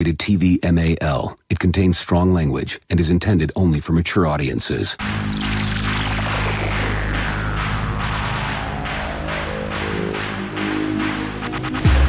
Rated TV MAL. It contains strong language and is intended only for mature audiences.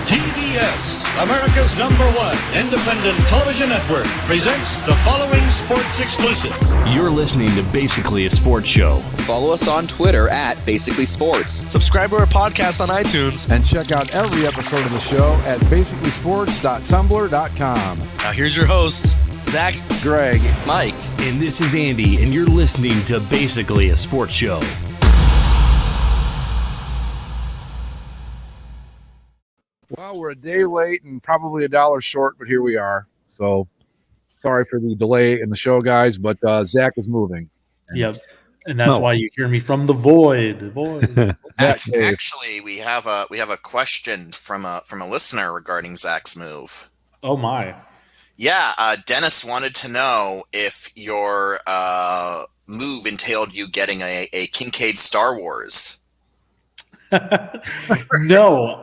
TBS, America's #1 independent television network, presents the following sports exclusive. You're listening to Basically a Sports Show. Follow us on Twitter at Basically Sports. Subscribe to our podcast on iTunes. And check out every episode of the show at basicallysports.tumblr.com. Now here's your hosts, Zach, Greg, Mike. and this is Andy, and you're listening to Basically a Sports Show. Well, we're a day late and probably $1 short, but here we are. So sorry for the delay in the show, guys, but Zach is moving. Yep. And that's why you hear me from the void. Actually, we have a question from a listener regarding Zach's move. Oh my. Yeah, Dennis wanted to know if your move entailed you getting a Kincaid Star Wars. No.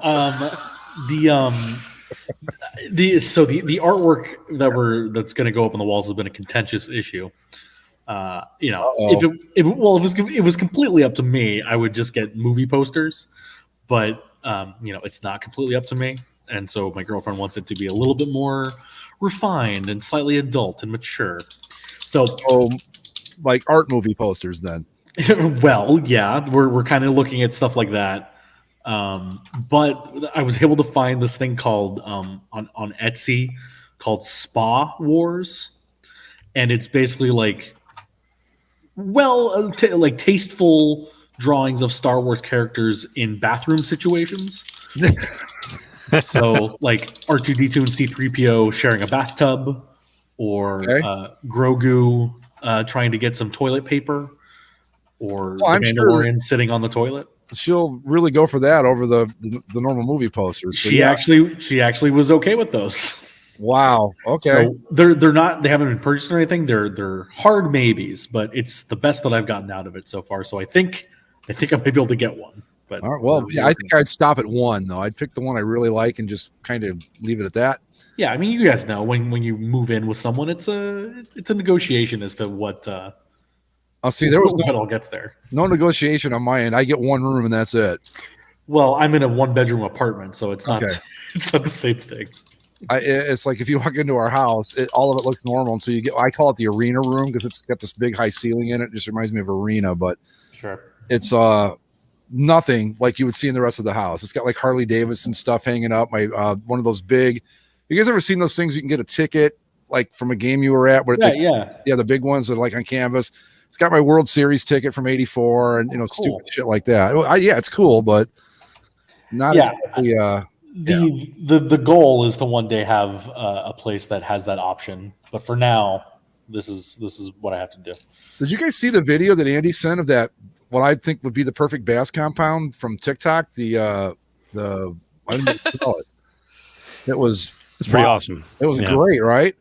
The artwork that's going to go up on the walls has been a contentious issue. If it was completely up to me, I would just get movie posters, but it's not completely up to me, and so my girlfriend wants it to be a little bit more refined and slightly adult and mature. So, like art movie posters, then. Well, yeah, we're kind of looking at stuff like that. But I was able to find this thing called on Etsy called Spa Wars, and it's basically like tasteful drawings of Star Wars characters in bathroom situations. So like R2-D2 and C-3PO sharing a bathtub, or Grogu trying to get some toilet paper, or the Mandalorian sitting on the toilet. She'll really go for that over the normal movie posters. So she actually was okay with those. Wow. Okay. So they haven't been purchased or anything. They're hard maybes, but it's the best that I've gotten out of it so far. So I think I might be able to get one. But I think I'd stop at one though. I'd pick the one I really like and just kind of leave it at that. Yeah, I mean, you guys know when you move in with someone, it's a negotiation as to what. I'll see. There was it all gets there. No negotiation on my end. I get one room and that's it. Well, I'm in a 1-bedroom apartment, so it's not it's not the same thing. It's like if you walk into our house, all of it looks normal until you get. I call it the arena room because it's got this big high ceiling in it. It just reminds me of arena, but sure, it's nothing like you would see in the rest of the house. It's got like Harley Davidson stuff hanging up. My one of those big. You guys ever seen those things? You can get a ticket like from a game you were at. Where the big ones that are like on canvas. It's got my World Series ticket from '84 and stupid shit like that. It's cool, but not exactly. The goal is to one day have a place that has that option, but for now, this is what I have to do. Did you guys see the video that Andy sent of that? What I think would be the perfect bass compound from TikTok. I didn't know it. It's pretty awesome. It was great, right?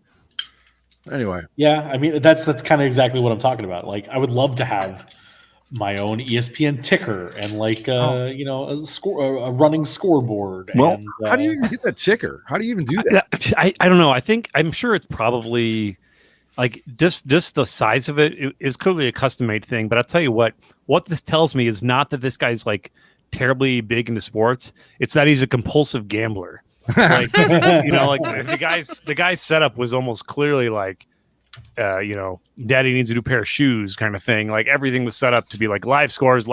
Anyway, yeah, I mean that's kind of exactly what I'm talking about. Like, I would love to have my own ESPN ticker and a running scoreboard. Well, and, how do you even get that ticker? How do you even do that? I don't know. I'm sure it's probably like just the size of it. It's clearly a custom made thing. But I'll tell you what this tells me is not that this guy's like terribly big into sports. It's that he's a compulsive gambler. Like the guy's setup was almost clearly like daddy needs a new pair of shoes kind of thing. Like everything was set up to be like live scores.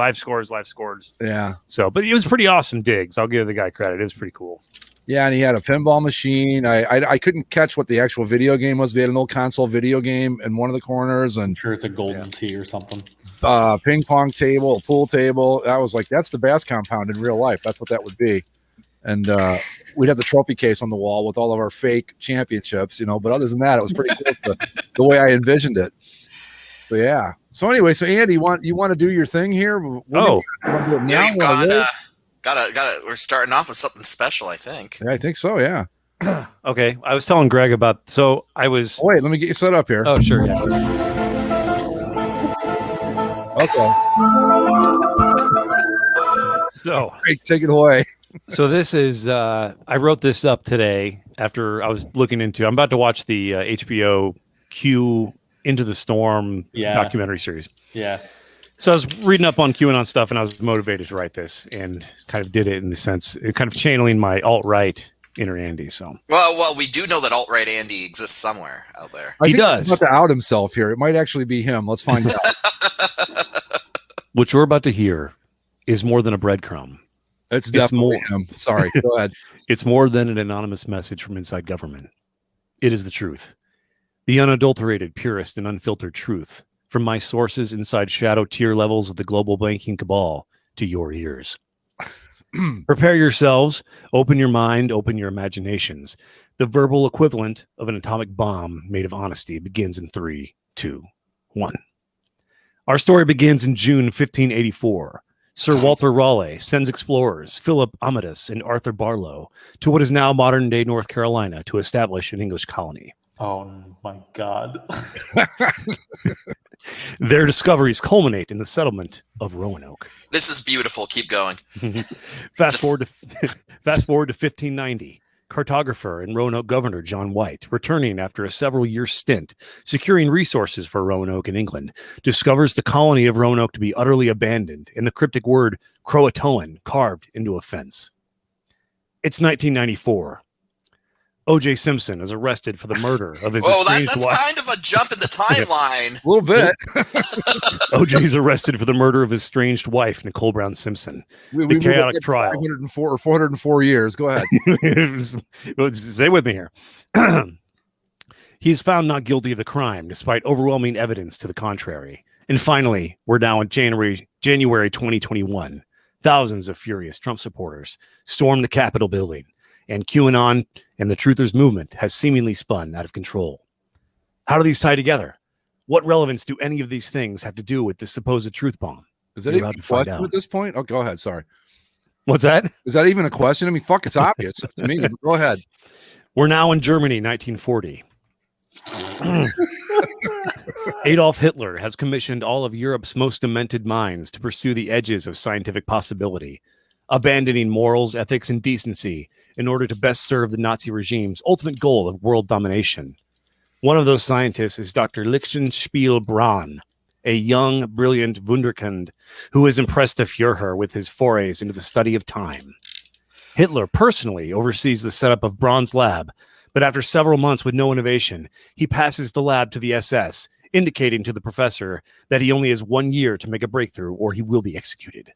Yeah. So, but it was pretty awesome digs. I'll give the guy credit. It was pretty cool. Yeah, and he had a pinball machine. I couldn't catch what the actual video game was. We had an old console video game in one of the corners, and I'm sure it's a Golden Tee or something. Ping pong table, a pool table. I was like, that's the bass compound in real life. That's what that would be. And we'd have the trophy case on the wall with all of our fake championships, But other than that, it was pretty close to the way I envisioned it. So yeah. So anyway, Andy, you want to do your thing here? We're starting off with something special, I think. Yeah, I think so. Yeah. Okay. I was telling Greg about. So I was. Oh, wait, let me get you set up here. Oh, sure. Yeah. Okay. So take it away. So this is I wrote this up today after I was looking into. I'm about to watch the HBO Q Into the Storm documentary series. Yeah. So I was reading up on QAnon stuff, and I was motivated to write this, and kind of did it in the sense, kind of channeling my alt-right inner Andy. So well, we do know that alt-right Andy exists somewhere out there. He does. He's about to out himself here. It might actually be him. Let's find out. What you're about to hear is more than a breadcrumb. It's definitely him. Sorry. Go ahead. It's more than an anonymous message from inside government. It is the truth. The unadulterated, purest, and unfiltered truth from my sources inside shadow tier levels of the global banking cabal to your ears. Prepare yourselves, open your mind, open your imaginations. The verbal equivalent of an atomic bomb made of honesty begins in 3, 2, 1. Our story begins in June 1584. Sir Walter Raleigh sends explorers Philip Amatus and Arthur Barlow to what is now modern-day North Carolina to establish an English colony. Oh my God. Their discoveries culminate in the settlement of Roanoke. This is beautiful. Keep going. Fast forward to 1590. Cartographer and Roanoke governor John White, returning after a several-year stint securing resources for Roanoke in England, discovers the colony of Roanoke to be utterly abandoned and the cryptic word Croatoan carved into a fence. It's 1994. O.J. Simpson is arrested for the murder of his estranged that's wife. kind of a jump in the timeline. A little bit. O.J.'s arrested for the murder of his estranged wife, Nicole Brown Simpson. We chaotic trial. 504 or 404 years. Go ahead. Stay with me here. He's found not guilty of the crime, despite overwhelming evidence to the contrary. And finally, we're now in January 2021. Thousands of furious Trump supporters storm the Capitol building, and QAnon and the Truthers movement has seemingly spun out of control. How do these tie together? What relevance do any of these things have to do with this supposed truth bomb? Is that even a question at this point? Oh, go ahead. Sorry. What's that? Is that even a question? I mean, fuck, it's obvious to me. Go ahead. We're now in Germany, 1940. Adolf Hitler has commissioned all of Europe's most demented minds to pursue the edges of scientific possibility, abandoning morals, ethics, and decency in order to best serve the Nazi regime's ultimate goal of world domination. One of those scientists is Dr. Lichtenspiel Braun, a young, brilliant wunderkind who has impressed the Führer with his forays into the study of time. Hitler personally oversees the setup of Braun's lab, but after several months with no innovation, he passes the lab to the SS, indicating to the professor that he only has 1 year to make a breakthrough or he will be executed.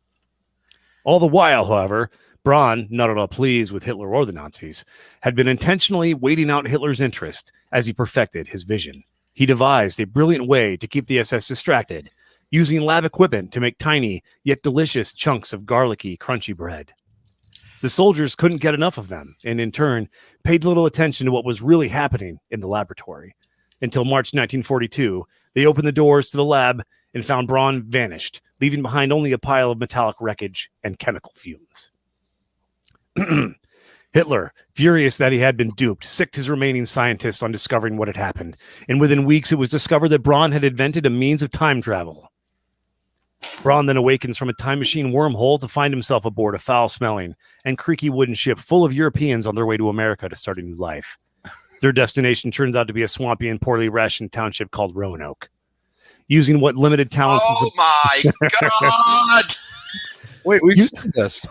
All the while, however, Braun, not at all pleased with Hitler or the Nazis, had been intentionally waiting out Hitler's interest as he perfected his vision. He devised a brilliant way to keep the SS distracted, using lab equipment to make tiny yet delicious chunks of garlicky, crunchy bread. The soldiers couldn't get enough of them, and in turn, paid little attention to what was really happening in the laboratory. Until March 1942, they opened the doors to the lab and found Braun vanished, leaving behind only a pile of metallic wreckage and chemical fumes. Hitler, furious that he had been duped, sicked his remaining scientists on discovering what had happened, and within weeks it was discovered that Braun had invented a means of time travel. Braun then awakens from a time machine wormhole to find himself aboard a foul-smelling and creaky wooden ship full of Europeans on their way to America to start a new life. Their destination turns out to be a swampy and poorly rationed township called Roanoke. Using what limited talents... Oh my God! Wait, we've seen this.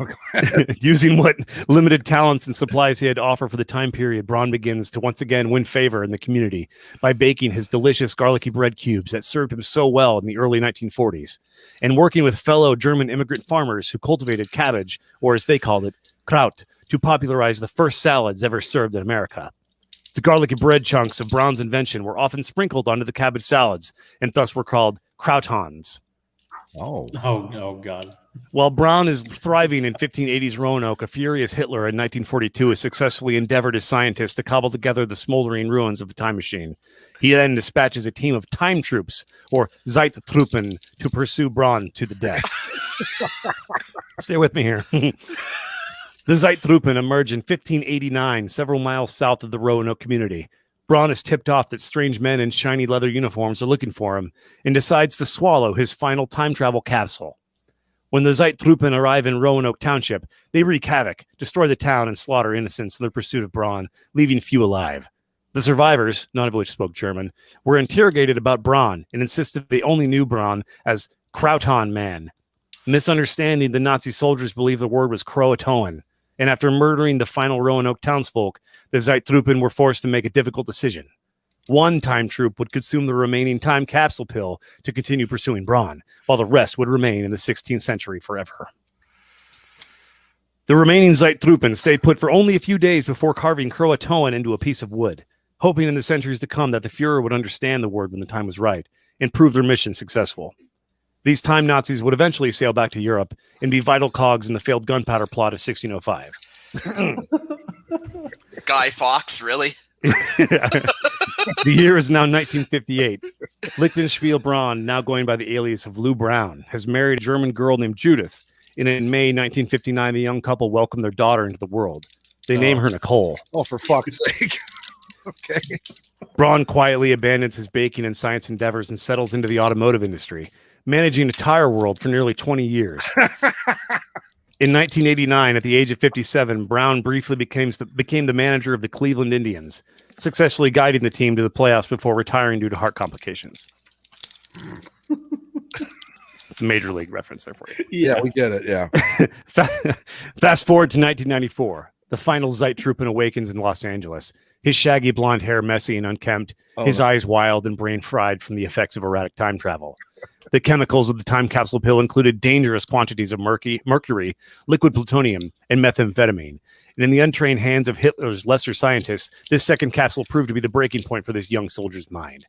Using what limited talents and supplies he had to offer for the time period, Braun begins to once again win favor in the community by baking his delicious garlicky bread cubes that served him so well in the early 1940s, and working with fellow German immigrant farmers who cultivated cabbage, or as they called it, Kraut, to popularize the first salads ever served in America. The garlicky bread chunks of Braun's invention were often sprinkled onto the cabbage salads, and thus were called Krautons. Oh, God. While Braun is thriving in 1580s Roanoke, a furious Hitler in 1942 has successfully endeavored as scientists to cobble together the smoldering ruins of the time machine. He then dispatches a team of time troops, or Zeittruppen, to pursue Braun to the death. Stay with me here. The Zeittruppen emerge in 1589, several miles south of the Roanoke community. Braun is tipped off that strange men in shiny leather uniforms are looking for him and decides to swallow his final time travel capsule. When the Zeittruppen arrive in Roanoke Township, they wreak havoc, destroy the town, and slaughter innocents in their pursuit of Braun, leaving few alive. The survivors, none of which spoke German, were interrogated about Braun and insisted they only knew Braun as Krauton Man. Misunderstanding, the Nazi soldiers believed the word was Croatoan, and after murdering the final Roanoke townsfolk, the Zeittruppen were forced to make a difficult decision. One time troop would consume the remaining time capsule pill to continue pursuing Braun, while the rest would remain in the 16th century forever. The remaining Zeittruppen stayed put for only a few days before carving Croatoan into a piece of wood, hoping in the centuries to come that the Fuhrer would understand the word when the time was right and prove their mission successful. These time Nazis would eventually sail back to Europe and be vital cogs in the failed gunpowder plot of 1605. Guy Fawkes, really? The year is now 1958. Lichtenspiel Braun, now going by the alias of Lou Brown, has married a German girl named Judith, and in May 1959, the young couple welcomed their daughter into the world. They name her Nicole. Oh, for fuck's sake. Okay. Braun quietly abandons his baking and science endeavors and settles into the automotive industry, managing a tire world for nearly 20 years. In 1989, at the age of 57, Brown briefly became the manager of the Cleveland Indians, successfully guiding the team to the playoffs before retiring due to heart complications. It's a major league reference there for you. Yeah, we get it. Yeah. Fast forward to 1994. The final Zeittruppen awakens in Los Angeles. His shaggy blonde hair messy and unkempt, his eyes wild and brain fried from the effects of erratic time travel. The chemicals of the time capsule pill included dangerous quantities of mercury, liquid plutonium, and methamphetamine. And in the untrained hands of Hitler's lesser scientists, this second capsule proved to be the breaking point for this young soldier's mind.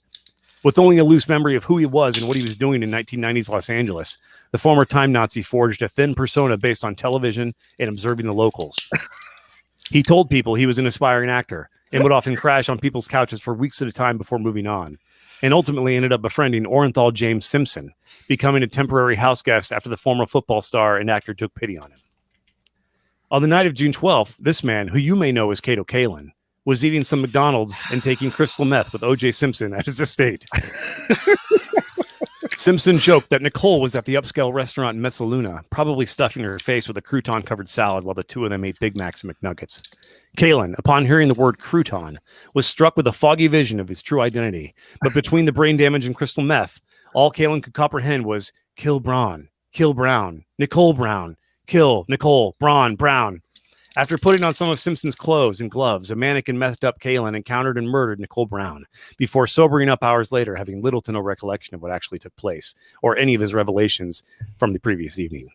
With only a loose memory of who he was and what he was doing in 1990s Los Angeles, the former time Nazi forged a thin persona based on television and observing the locals. He told people he was an aspiring actor and would often crash on people's couches for weeks at a time before moving on, and ultimately ended up befriending Orenthal James Simpson, becoming a temporary house guest after the former football star and actor took pity on him. On the night of June 12th, this man, who you may know as Cato Kalin, was eating some McDonald's and taking crystal meth with O.J. Simpson at his estate. Simpson joked that Nicole was at the upscale restaurant in Messaluna, probably stuffing her face with a crouton-covered salad while the two of them ate Big Macs and McNuggets. Kalin, upon hearing the word crouton, was struck with a foggy vision of his true identity. But between the brain damage and crystal meth, all Kalin could comprehend was kill Braun, kill Brown, Nicole Brown, kill Nicole, Braun, Brown. After putting on some of Simpson's clothes and gloves, a mannequin methed up Kalin encountered and murdered Nicole Brown, before sobering up hours later, having little to no recollection of what actually took place, or any of his revelations from the previous evening.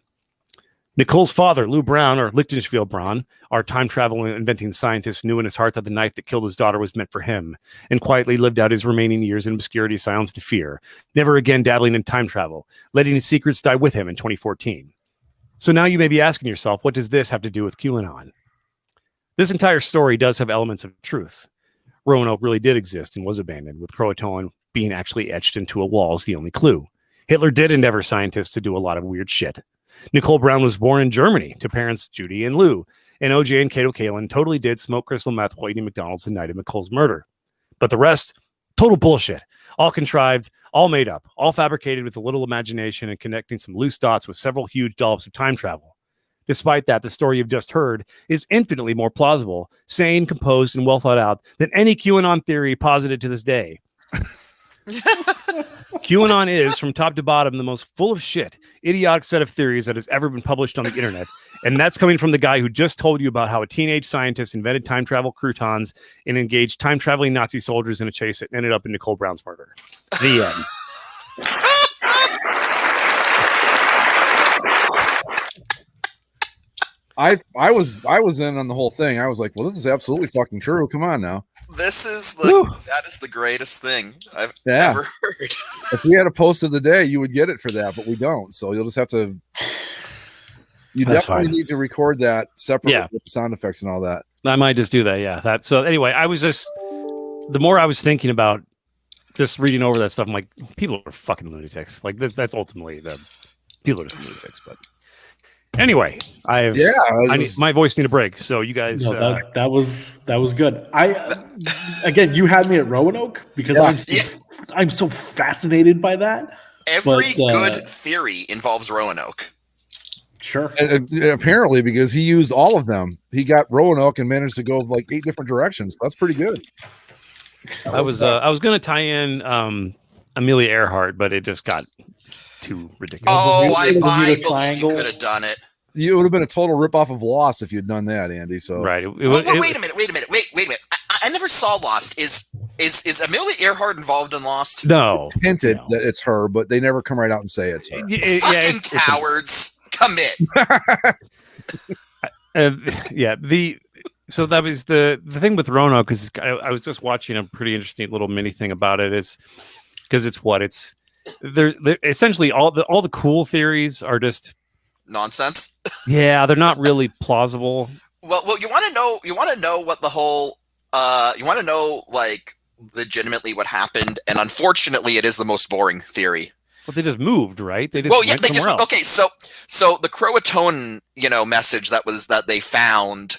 Nicole's father, Lou Brown, or Lichtenspiel Braun, our time travel inventing scientist, knew in his heart that the knife that killed his daughter was meant for him, and quietly lived out his remaining years in obscurity, silence, and fear, never again dabbling in time travel, letting his secrets die with him in 2014. So now you may be asking yourself, what does this have to do with QAnon? This entire story does have elements of truth. Roanoke really did exist and was abandoned, with Croatoan being actually etched into a wall as the only clue. Hitler did endeavor scientists to do a lot of weird shit. Nicole Brown was born in Germany to parents Judy and Lou, and OJ and Cato Kalin totally did smoke crystal meth while eating McDonald's the night of Nicole's murder. But the rest, total bullshit. All contrived, all made up, all fabricated with a little imagination and connecting some loose dots with several huge dollops of time travel. Despite that, the story you've just heard is infinitely more plausible, sane, composed, and well thought out than any QAnon theory posited to this day. QAnon is, from top to bottom, the most full of shit, idiotic set of theories that has ever been published on the internet. And that's coming from the guy who just told you about how a teenage scientist invented time travel croutons and engaged time traveling Nazi soldiers in a chase that ended up in Nicole Brown's murder. The end. I was in on the whole thing. I was like, well, this is absolutely fucking true. Come on now. That is the greatest thing I've ever heard. If we had a post of the day, you would get it for that, but we don't. So you'll just have to. You That's definitely fine. need to record that separately with the sound effects and all that. I might just do that. Yeah. So anyway, the more I was thinking about just reading over that stuff, I'm like, people are fucking lunatics. Like this, that's ultimately people are just lunatics. But anyway, my voice need a break. So you guys, that was good. Again, you had me at Roanoke because I'm so fascinated by that. Every good theory involves Roanoke. Sure. And apparently, because he used all of them, he got Roanoke and managed to go like 8 different directions. That's pretty good. I was going to tie in Amelia Earhart, but it just got too ridiculous. Oh, I Bermuda believe Triangle. you could have done it. It would have been a total ripoff of Lost if you'd done that, Andy. So Right. Wait a minute. I never saw Lost. Is Amelia Earhart involved in Lost? No. hinted that it's her, but they never come right out and say it's her. Fucking cowards. Commit. So that was the thing with Roanoke, because I was just watching a pretty interesting little mini thing about it, is because it's they're essentially all the cool theories are just Nonsense. Yeah, they're not really plausible. Well, you want to know what the whole you want to know like legitimately what happened, and unfortunately, it is the most boring theory. But they just moved, right? They just else. Okay. So the Croatoan, message that they found,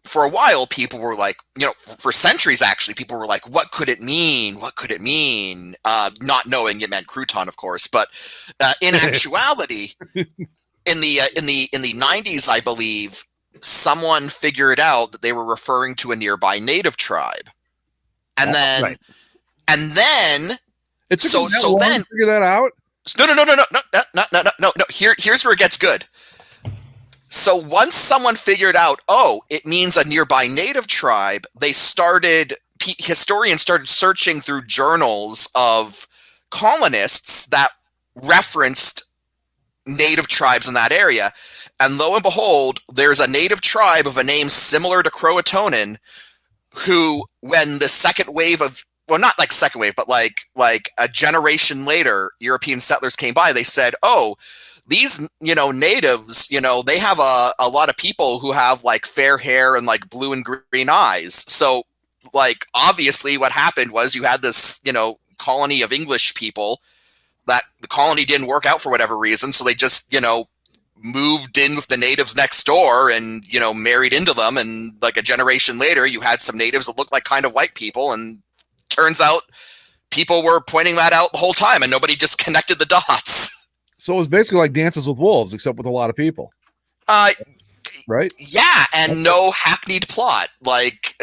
for a while, people were like, for centuries actually, people were like, what could it mean? What could it mean? Not knowing it meant crouton, of course, but in actuality, in the 90s, I believe, someone figured out that they were referring to a nearby native tribe, and then it took them that long to figure that out. No. Here's where it gets good. So once someone figured out, it means a nearby native tribe, historians started searching through journals of colonists that referenced native tribes in that area. And lo and behold, there's a native tribe of a name similar to Croatoan who, when the second wave of, well, not like second wave, but like a generation later, European settlers came by, they said, these, natives, they have a lot of people who have like fair hair and like blue and green eyes. So like, obviously what happened was you had this, colony of English people that the colony didn't work out for whatever reason. So they just, moved in with the natives next door and, married into them. And like a generation later, you had some natives that looked like kind of white people. And turns out people were pointing that out the whole time and nobody just connected the dots. So it was basically like Dances with Wolves, except with a lot of people. Right? Yeah, and no hackneyed plot. Like,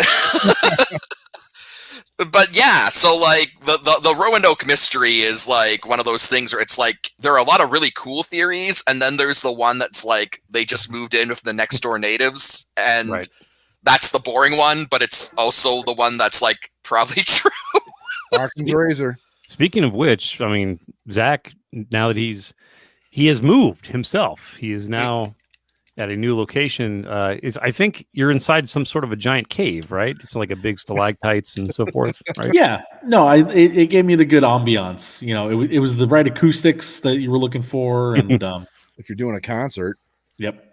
but yeah, so like the Roanoke mystery is like one of those things where it's like there are a lot of really cool theories, and then there's the one that's like they just moved in with the next door natives, and that's the boring one, but it's also the one that's like probably true. Occam's razor. Speaking of which, I mean, Zach, now that he has moved himself, he is now at a new location. I think you're inside some sort of a giant cave, right? It's like a big stalactites and so forth, right? Yeah, no, it gave me the good ambiance. It was the right acoustics that you were looking for, and if you're doing a concert, yep.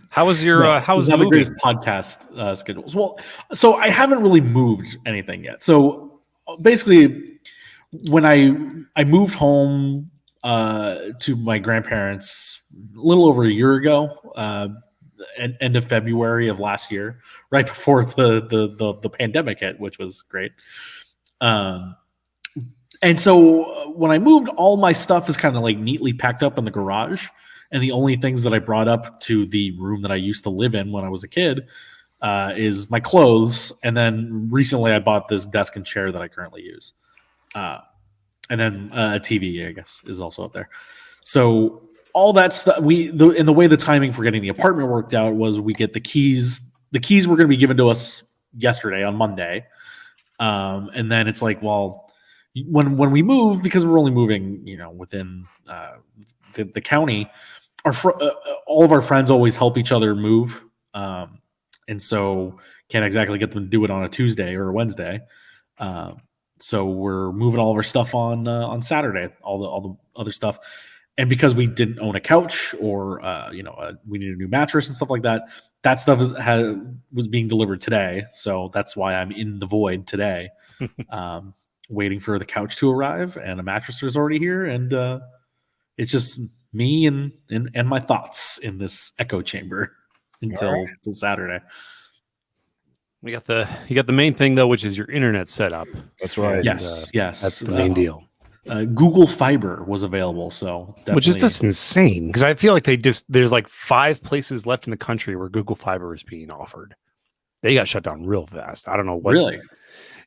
How was your how was the moving? greatest podcast schedules? Well, so I haven't really moved anything yet. So basically, when I moved home to my grandparents a little over a year ago, end of February of last year, right before the pandemic hit, which was great. And so when I moved, all my stuff is kind of like neatly packed up in the garage. And the only things that I brought up to the room that I used to live in when I was a kid is my clothes. And then recently I bought this desk and chair that I currently use. And then a TV, I guess, is also up there. So all that stuff, and the way the timing for getting the apartment worked out was we get the keys. The keys were going to be given to us yesterday on Monday. And then it's like, well, when we move, because we're only moving, within the county, all of our friends always help each other move. And so can't exactly get them to do it on a Tuesday or a Wednesday. So we're moving all of our stuff on Saturday, all the other stuff. And because we didn't own a couch or we needed a new mattress and stuff like that, that stuff was being delivered today. So that's why I'm in the void today, waiting for the couch to arrive, and a mattress is already here, and it's just me and my thoughts in this echo chamber until Saturday. You got the main thing though, which is your internet setup. That's right. Yes. That's the main deal. Google Fiber was available, so which is just insane because I feel like there's like 5 places left in the country where Google Fiber is being offered. They got shut down real fast. I don't know what. Really?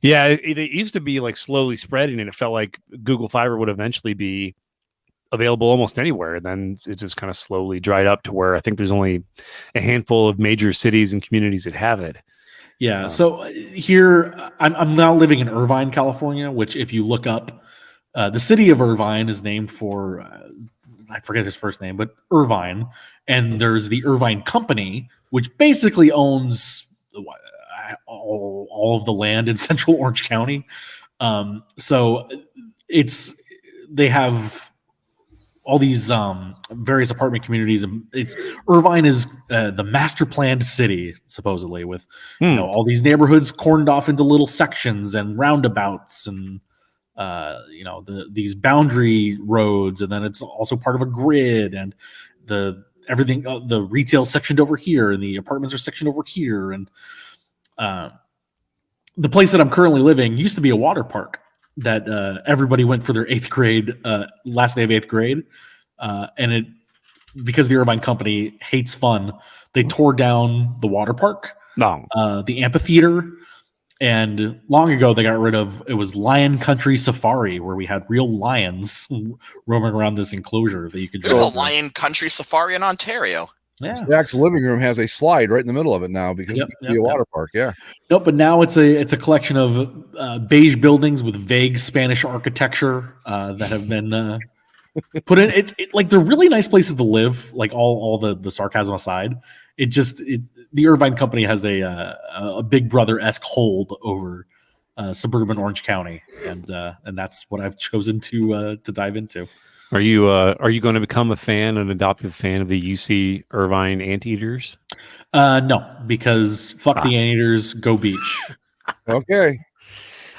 Yeah, it used to be like slowly spreading, and it felt like Google Fiber would eventually be available almost anywhere. And then it just kind of slowly dried up to where I think there's only a handful of major cities and communities that have it. Yeah. So here, I'm now living in Irvine, California, which if you look up, the city of Irvine is named for, I forget his first name, but Irvine. And there's the Irvine Company, which basically owns all of the land in central Orange County. So they have all these various apartment communities. Irvine is the master planned city, supposedly, with all these neighborhoods corned off into little sections and roundabouts and these boundary roads, and then it's also part of a grid, and the retail sectioned over here, and the apartments are sectioned over here, and the place that I'm currently living used to be a water park that everybody went for their 8th grade last day of 8th grade, and because the Irvine Company hates fun, they tore down the water park, the amphitheater. And long ago, they got rid of it was Lion Country Safari, where we had real lions roaming around this enclosure that you could. There's a Lion Country Safari in Ontario. Yeah, Zach's living room has a slide right in the middle of it now because it used to be a water park. Yeah, nope. But now it's a collection of beige buildings with vague Spanish architecture that have been put in. It's like they're really nice places to live. Like all the sarcasm aside, the Irvine Company has a Big Brother-esque hold over suburban Orange County, and that's what I've chosen to dive into. Are you going to become an adoptive fan of the UC Irvine Anteaters? No, because fuck the Anteaters, go Beach. Okay.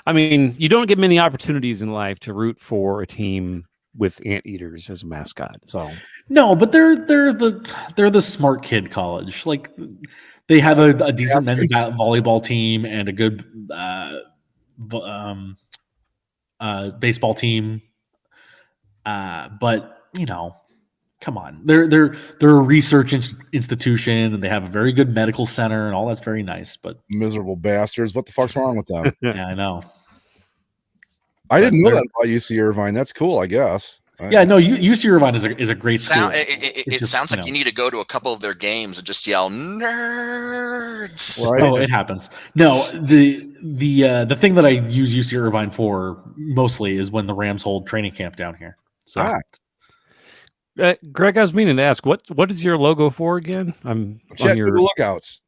I mean, you don't get many opportunities in life to root for a team with Anteaters as a mascot. So no, but they're the smart kid college. Like they have a decent men's volleyball team and a good baseball team. But come on, they're a research institution and they have a very good medical center and all that's very nice. But miserable bastards, what the fuck's wrong with them? Yeah, I know. I didn't know that about UC Irvine. That's cool, I guess. Yeah, no, UC Irvine is a great school. It sounds like you need to go to a couple of their games and just yell nerds. Right? Oh, it happens. No, the thing that I use UC Irvine for mostly is when the Rams hold training camp down here. So, Greg, I was meaning to ask, what is your logo for again? I'm on your Lookouts.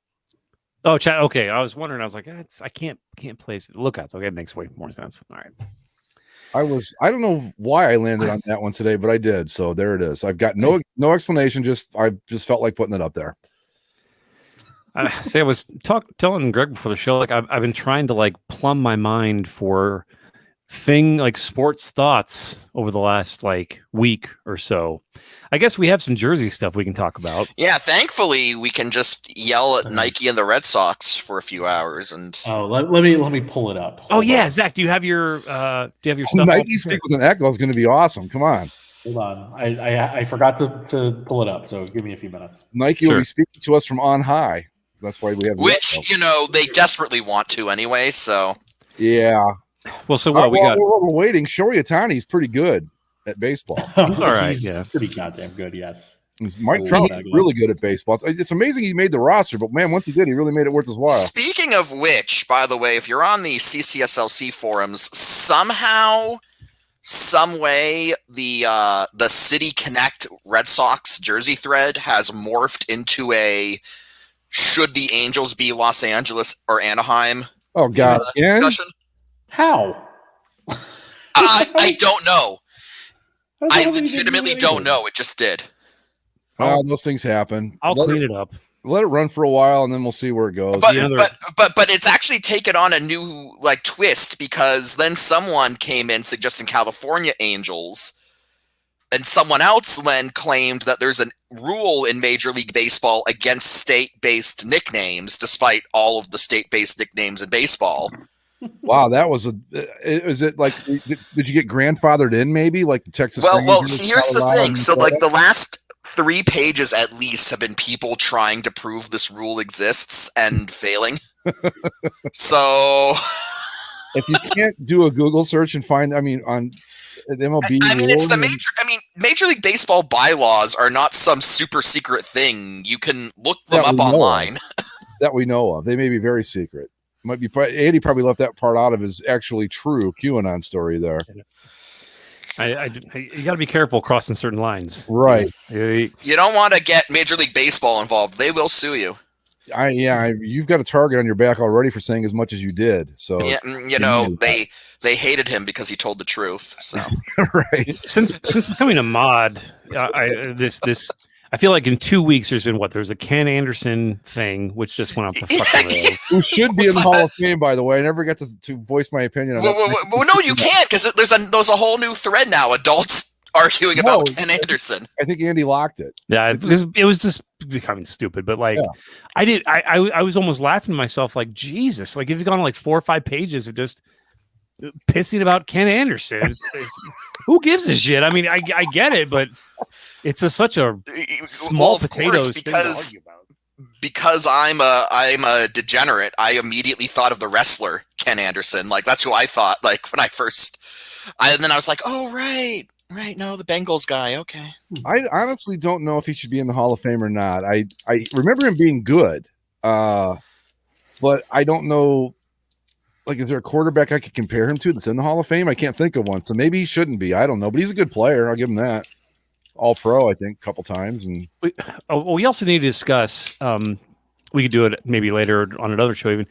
Oh, chat. Okay, I was wondering. I was like, I can't place it. Lookouts. Okay, it makes way more sense. All right. I don't know why I landed on that one today, but I did. So there it is. I've got no explanation. I just felt like putting it up there. I was telling Greg before the show, like I've been trying to plumb my mind for sports thoughts over the last week or so. I guess we have some Jersey stuff we can talk about. Yeah, thankfully we can just yell at Nike and the Red Sox for a few hours and let me pull it up. Oh yeah, Zach, do you have your stuff? Nike speak with an echo is going to be awesome. Come on. Hold on. I forgot to pull it up, so give me a few minutes. Nike will be speaking to us from on high. That's why we have they desperately want to anyway, so yeah. Well, so what we got? We're waiting. Shohei Ohtani's pretty good at baseball. He's all right. He's pretty goddamn good. Yes. Mike Trout is really good at baseball. It's amazing he made the roster, but man, once he did, he really made it worth his while. Speaking of which, by the way, if you're on the CCSLC forums, somehow, some way, the City Connect Red Sox jersey thread has morphed into a should the Angels be Los Angeles or Anaheim? Oh God! Discussion. How? I don't know. I legitimately don't know. It just did. Oh, those things happen. I'll clean it up. Let it run for a while, and then we'll see where it goes. But it's actually taken on a new twist because then someone came in suggesting California Angels, and someone else then claimed that there's a rule in Major League Baseball against state-based nicknames, despite all of the state-based nicknames in baseball. Wow, that was is it like, did you get grandfathered in maybe like the Texas? Well, Rangers, see, here's the Colorado, thing. So, Minnesota? like, the last 3 pages at least have been people trying to prove this rule exists and failing. So, if you can't do a Google search and find, I mean, on the MLB, I mean, it's the rules, major. I mean, Major League Baseball bylaws are not some super secret thing. You can look them That up we know online. that we know of. They may be very secret. Might be Andy probably left that part out of his actually true QAnon story there. You got to be careful crossing certain lines. Right. You don't want to get Major League Baseball involved. They will sue you. You've got a target on your back already for saying as much as you did. So Yeah, they hated him because he told the truth. So right. Since becoming a mod, I feel like in 2 weeks there's been there's a Ken Anderson thing which just went off the fucking rails. Who should be in the Hall of Fame, by the way. I never got to voice my opinion on that. Well, no, you can't, because there's a whole new thread now. Adults arguing about Ken Anderson. I think Andy locked it. Yeah, because it was just becoming stupid. But I was almost laughing to myself, like, Jesus, like if you've gone like 4 or 5 pages of just pissing about Ken Anderson, who gives a shit? I mean, I get it, but it's such a small potatoes thing to argue about. Because I'm a degenerate, I immediately thought of the wrestler Ken Anderson. Like, that's who I thought. Like, when and then I was like, oh right, no, the Bengals guy. Okay. I honestly don't know if he should be in the Hall of Fame or not. I remember him being good, but I don't know. Like, is there a quarterback I could compare him to that's in the Hall of Fame? I can't think of one, so maybe he shouldn't be. I don't know, but he's a good player. I'll give him that. All pro, I think, a couple times. And we also need to discuss. We could do it maybe later on another show, even.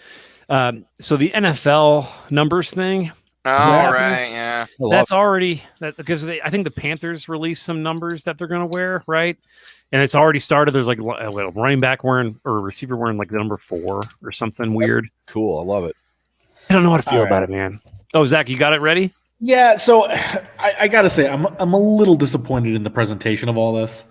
So the NFL numbers thing. Oh, right, yeah. That's already because I think the Panthers released some numbers that they're going to wear, right? And it's already started. There's like a running back wearing or a receiver wearing like the number 4 or something weird. Cool, I love it. I don't know how to feel about it, man. Oh, Zach, you got it ready? Yeah, so I gotta say I'm a little disappointed in the presentation of all this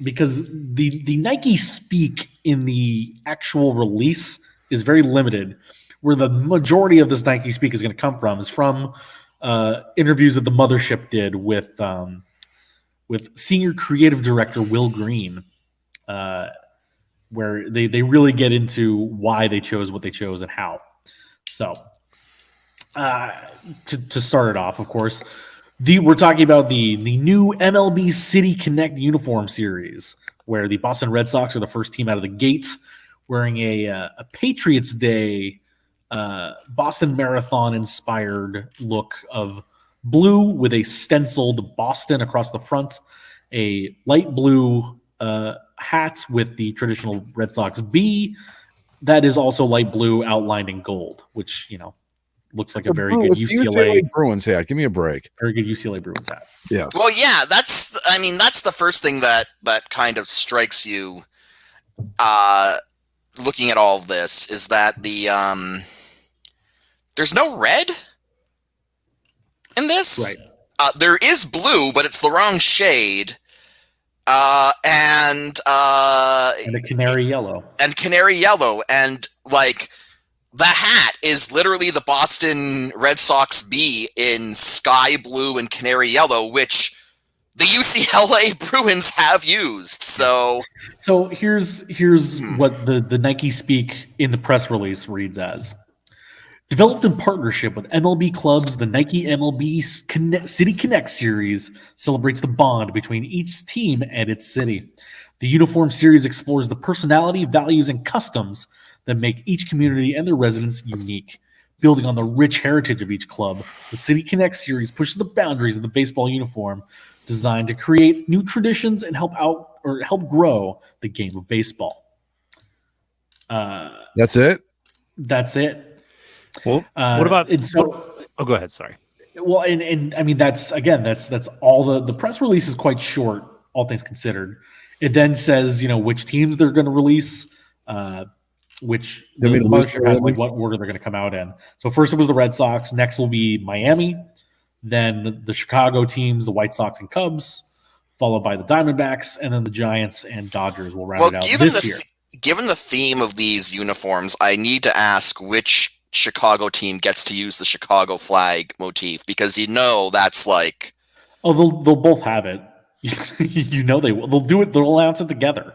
because the Nike speak in the actual release is very limited. Where the majority of this Nike speak is going to come from is from interviews that the mothership did with senior creative director Will Green, where they really get into why they chose what they chose and how. So. To start it off, of course, we're talking about the new MLB City Connect uniform series, where the Boston Red Sox are the first team out of the gates, wearing a Patriots Day Boston Marathon inspired look of blue with a stenciled Boston across the front, a light blue hat with the traditional Red Sox B that is also light blue outlined in gold, which looks like a very good UCLA Bruins hat. Give me a break. Very good UCLA Bruins hat. Yes. Well, yeah, that's the first thing that kind of strikes you looking at all of this is that there's no red in this. Right. There is blue, but it's the wrong shade. And a canary yellow. And like the hat is literally the Boston Red Sox B in sky blue and canary yellow, which the UCLA Bruins have used. So here's what the Nike speak in the press release reads as. Developed in partnership with MLB clubs, the Nike MLB City Connect series celebrates the bond between each team and its city. The uniform series explores the personality, values, and customs that make each community and their residents unique. Building on the rich heritage of each club, the City Connect series pushes the boundaries of the baseball uniform, designed to create new traditions and help grow the game of baseball. That's it? That's it. Well, what about go ahead. Sorry. Well, and I mean that's all the press release is quite short, all things considered. It then says which teams they're going to release, which what order they're going to come out in. So first it was the Red Sox, next will be Miami, then the Chicago teams, the White Sox and Cubs, followed by the Diamondbacks, and then the Giants and Dodgers will round it out this year. Given the theme of these uniforms, I need to ask which Chicago team gets to use the Chicago flag motif, because that's like, oh, they'll both have it. They will. They'll do it. They'll announce it together.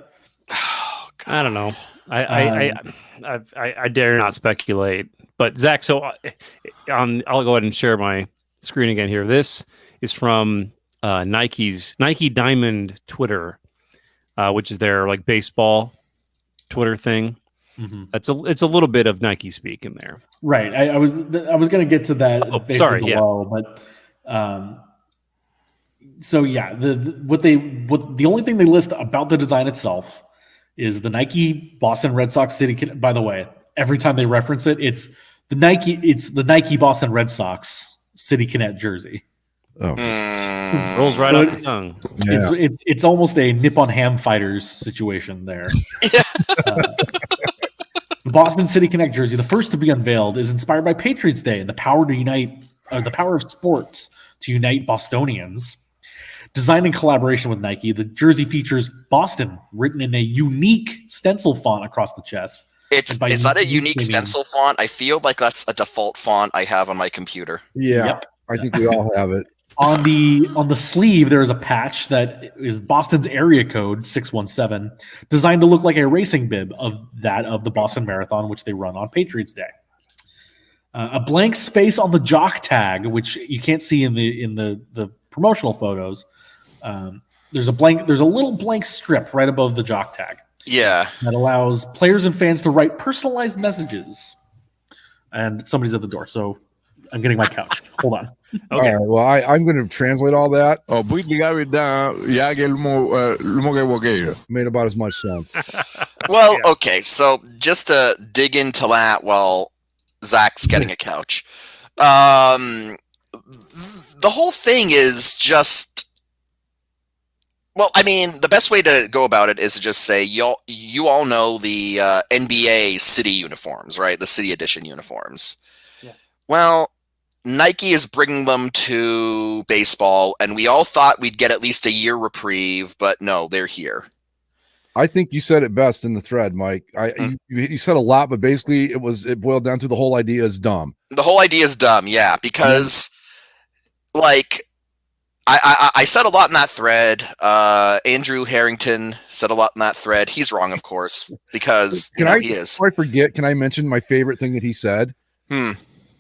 I don't know. I dare not speculate. But Zach, so I'll go ahead and share my screen again here. This is from Nike Diamond Twitter, which is their like baseball Twitter thing. Mm-hmm. It's a little bit of Nike speak in there. Right. I was going to get to that. Below, but so yeah, the only thing they list about the design itself is the Nike Boston Red Sox City. By the way, every time they reference it, it's the Nike Boston Red Sox City Connect jersey. Oh, rolls right off the tongue. Yeah. It's almost a Nippon Ham Fighters situation there. The Boston City Connect jersey, the first to be unveiled, is inspired by Patriots Day and the power of sports to unite Bostonians. Designed in collaboration with Nike, the jersey features Boston written in a unique stencil font across the chest. Is that a unique stencil font? I feel like that's a default font I have on my computer. Yeah, yep. I think we all have it. On the sleeve, there is a patch that is Boston's area code 617, designed to look like a racing bib of the Boston Marathon, which they run on Patriots Day. A blank space on the jock tag, which you can't see in the promotional photos. There's a little blank strip right above the jock tag. Yeah, that allows players and fans to write personalized messages. And somebody's at the door, so I'm getting my couch. Hold on. Okay. All right, well, I'm going to translate all that. Made about as much sense. Well, okay, so just to dig into that while Zach's getting a couch. The whole thing is just, well, I mean, the best way to go about it is to just say, you all know the NBA city uniforms, right? The city edition uniforms. Yeah. Well, Nike is bringing them to baseball, and we all thought we'd get at least a year reprieve, but no, they're here. I think you said it best in the thread, Mike. You said a lot, but basically it boiled down to the whole idea is dumb. The whole idea is dumb, yeah, because like I said a lot in that thread. Andrew Harrington said a lot in that thread. He's wrong, of course, because he is. Before I forget, can I mention my favorite thing that he said?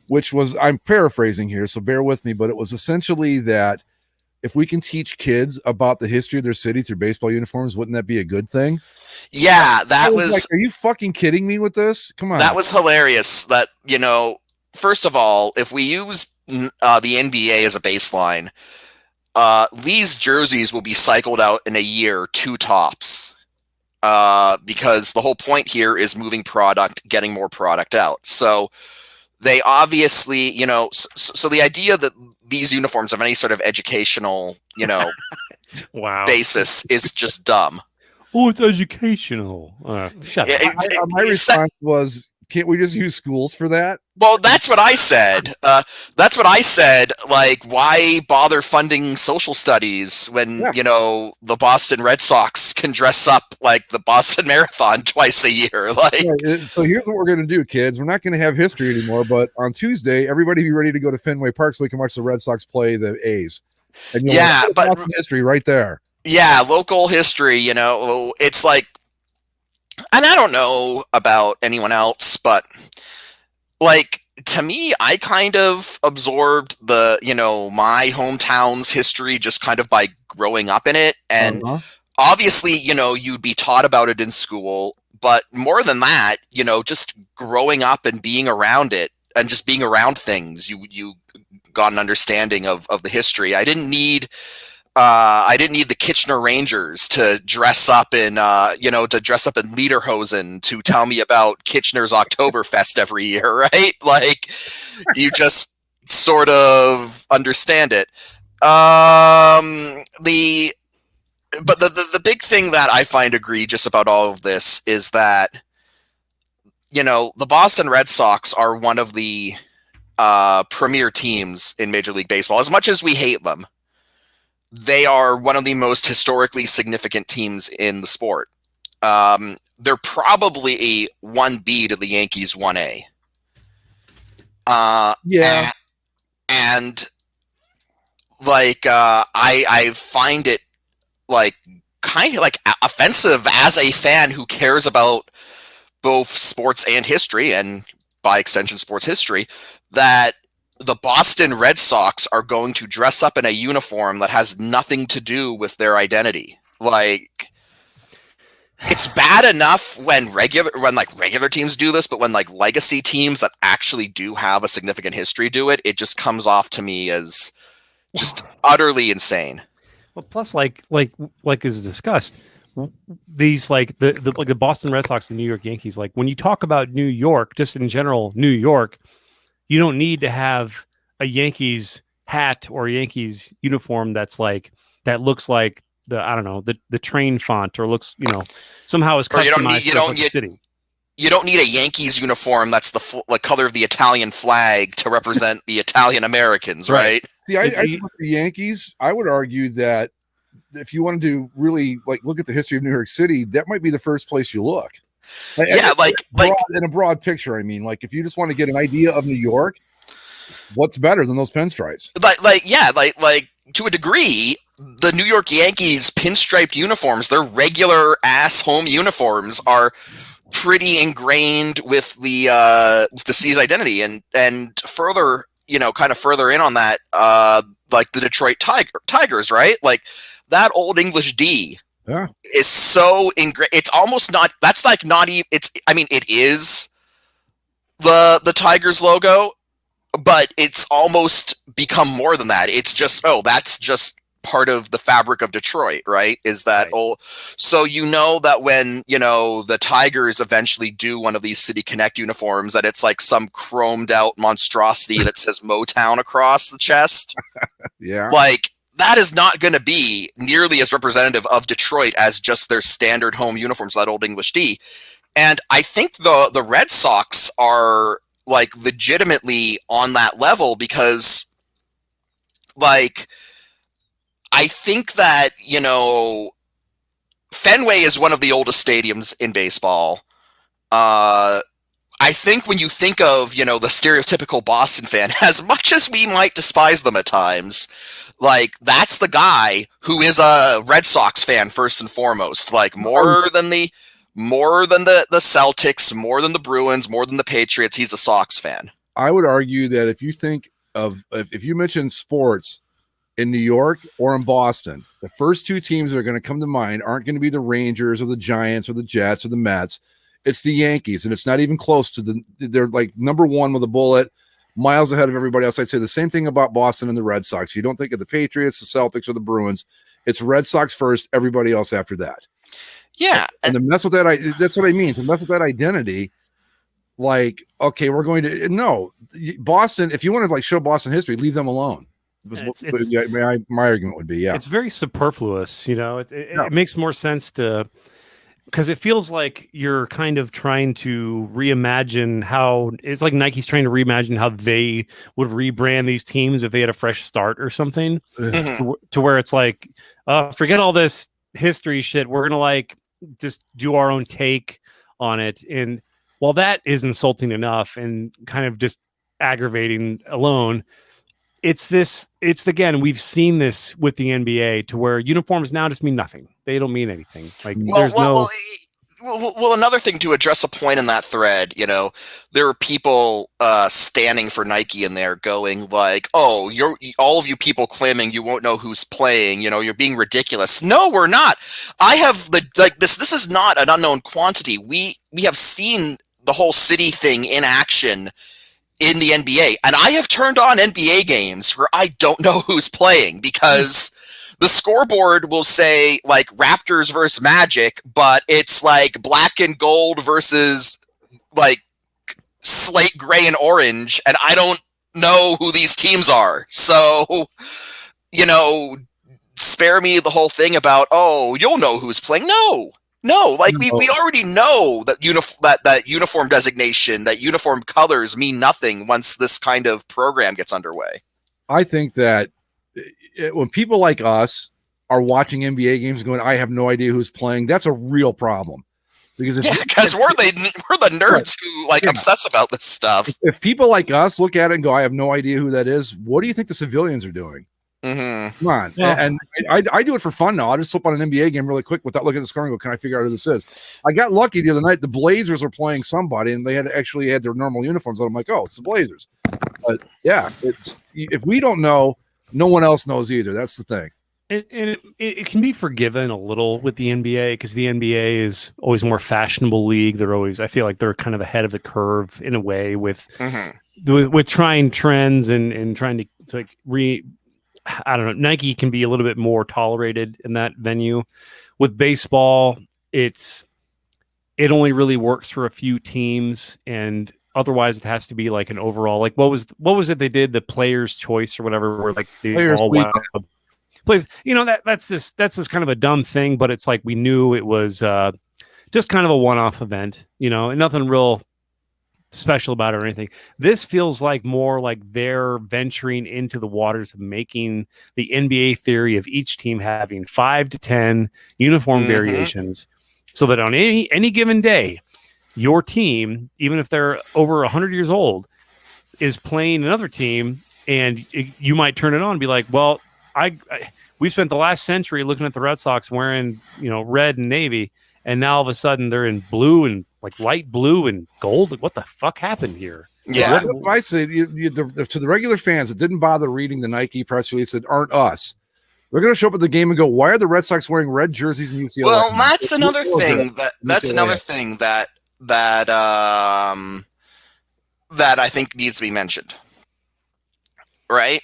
Which was, I'm paraphrasing here, so bear with me, but it was essentially that if we can teach kids about the history of their city through baseball uniforms, wouldn't that be a good thing? Yeah, that was like, are you fucking kidding me with this? Come on. That was hilarious. That, first of all, if we use the NBA as a baseline, these jerseys will be cycled out in a year, 2 tops. Because the whole point here is moving product, getting more product out. So they obviously, so the idea that these uniforms have any sort of educational, wow, basis is just dumb. Oh, it's educational. Shut up. My response was, can't we just use schools for that? Well, that's what I said. Like, why bother funding social studies when, the Boston Red Sox can dress up like the Boston Marathon twice a year? Like, so here's what we're going to do, kids. We're not going to have history anymore, but on Tuesday, everybody be ready to go to Fenway Park so we can watch the Red Sox play the A's. And but history right there. Yeah, local history, it's like, and I don't know about anyone else, but like, to me, I kind of absorbed the, my hometown's history just kind of by growing up in it. And obviously, you'd be taught about it in school, but more than that, just growing up and being around it and just being around things, you got an understanding of the history. I didn't need the Kitchener Rangers to dress up in, lederhosen to tell me about Kitchener's Oktoberfest every year, right? Like, you just sort of understand it. The big thing that I find egregious about all of this is that, the Boston Red Sox are one of the premier teams in Major League Baseball. As much as we hate them, they are one of the most historically significant teams in the sport. They're probably a 1B to the Yankees 1A. Yeah. And like I find it like kind of like offensive as a fan who cares about both sports and history, and by extension sports history, that the Boston Red Sox are going to dress up in a uniform that has nothing to do with their identity. Like, it's bad enough when regular teams do this, but when like legacy teams that actually do have a significant history do it, it just comes off to me as just utterly insane. Well, plus like is discussed, these like the Boston Red Sox and New York Yankees, like when you talk about New York, just in general, New York, you don't need to have a Yankees hat or a Yankees uniform that looks like the train font, or looks, somehow is customized for the city. You don't need a Yankees uniform that's the color of the Italian flag to represent the Italian Americans, right? See, I think with the Yankees, I would argue that if you wanted to really look at the history of New York City, that might be the first place you look. In a broad picture, I mean, like if you just want to get an idea of New York, what's better than those pinstripes? Like to a degree, the New York Yankees pinstriped uniforms, their regular ass home uniforms, are pretty ingrained with the city's identity, and further, kind of further in on that, like the Detroit Tigers, right? Like that Old English D is so ingrained. It's almost not. That's like not even. It is the Tigers logo, but it's almost become more than that. It's just that's just part of the fabric of Detroit, right? Is that old? So that when the Tigers eventually do one of these City Connect uniforms, that it's like some chromed out monstrosity that says Motown across the chest. Yeah, like that is not going to be nearly as representative of Detroit as just their standard home uniforms, that Old English D. And I think the Red Sox are like legitimately on that level, because like I think that, Fenway is one of the oldest stadiums in baseball. I think when you think of, the stereotypical Boston fan, as much as we might despise them at times, like that's the guy who is a Red Sox fan first and foremost, like more than the Celtics, more than the Bruins, more than the Patriots. He's a Sox fan. I would argue that if you mention sports in New York or in Boston, the first two teams that are going to come to mind aren't going to be the Rangers or the Giants or the Jets or the Mets. It's the Yankees, and it's not even close to they're like number one with a bullet, miles ahead of everybody else. I'd say the same thing about Boston and the Red Sox. You don't think of the Patriots, the Celtics, or the Bruins. It's Red Sox first, everybody else after that. Yeah. And to mess with that, that's what I mean. To mess with that identity, like, okay, we're going to, no, Boston, if you want to show Boston history, leave them alone. My argument would be, yeah. It's very superfluous, It makes more sense because it feels like you're kind of trying to reimagine how, it's like Nike's trying to reimagine how they would rebrand these teams if they had a fresh start or something, to where it's like, forget all this history shit. We're going to just do our own take on it. And while that is insulting enough and kind of just aggravating alone, again, we've seen this with the NBA to where uniforms now just mean nothing. They don't mean anything. Another thing to address a point in that thread, there are people standing for Nike in there going like, "Oh, all of you people claiming you won't know who's playing, you're being ridiculous." No, we're not. I have this is not an unknown quantity. We have seen the whole city thing in action in the NBA, and I have turned on NBA games where I don't know who's playing, because the scoreboard will say like Raptors versus Magic, but it's like black and gold versus like slate gray and orange, and I don't know who these teams are. So, spare me the whole thing about, oh, you'll know who's playing. No, we already know that that uniform designation, that uniform colors mean nothing once this kind of program gets underway. I think that when people like us are watching NBA games going, I have no idea who's playing, that's a real problem. Because because we're the nerds who obsess about this stuff. If people like us look at it and go, I have no idea who that is, what do you think the civilians are doing? Mm-hmm. Come on. Well, and I do it for fun now. I'll just flip on an NBA game really quick without looking at the score and go, can I figure out who this is? I got lucky the other night. The Blazers were playing somebody and they had their normal uniforms on. I'm like, oh, it's the Blazers. But yeah, if we don't know, no one else knows either. That's the thing. It can be forgiven a little with the NBA because the NBA is always a more fashionable league. I feel like they're kind of ahead of the curve in a way with trying trends and trying to I don't know. Nike can be a little bit more tolerated in that venue. With baseball, it only really works for a few teams, and otherwise it has to be like an overall. Like what was it they did, the player's choice or whatever, where like the all wound up plays. That's just kind of a dumb thing, but it's like we knew it was just kind of a one-off event, and nothing real special about it or anything. This feels like more like they're venturing into the waters of making the NBA theory of each team having 5 to 10 uniform variations, so that on any given day, your team, even if they're over 100 years old, is playing another team, and you might turn it on and be like, well, we spent the last century looking at the Red Sox wearing, red and navy, and now all of a sudden they're in blue and like light blue and gold. Like, what the fuck happened here? Yeah, I say to the regular fans that didn't bother reading the Nike press release that aren't us, they're going to show up at the game and go, "Why are the Red Sox wearing red jerseys in UCLA?" Well, that's another thing. That's another thing that I think needs to be mentioned. Right?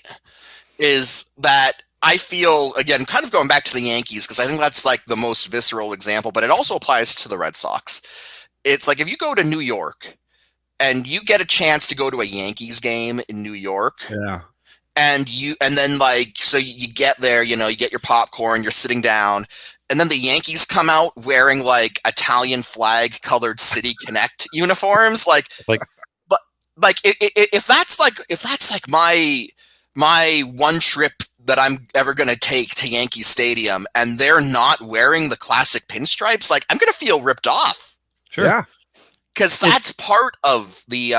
Is that I feel, again, kind of going back to the Yankees, because I think that's like the most visceral example, but it also applies to the Red Sox. It's like if you go to New York and you get a chance to go to a Yankees game in New York, and then so you get there, you get your popcorn, you're sitting down, and then the Yankees come out wearing like Italian flag colored City Connect uniforms, if that's like my one trip that I'm ever going to take to Yankee Stadium, and they're not wearing the classic pinstripes, like I'm going to feel ripped off. Sure. Yeah. Because that's part of the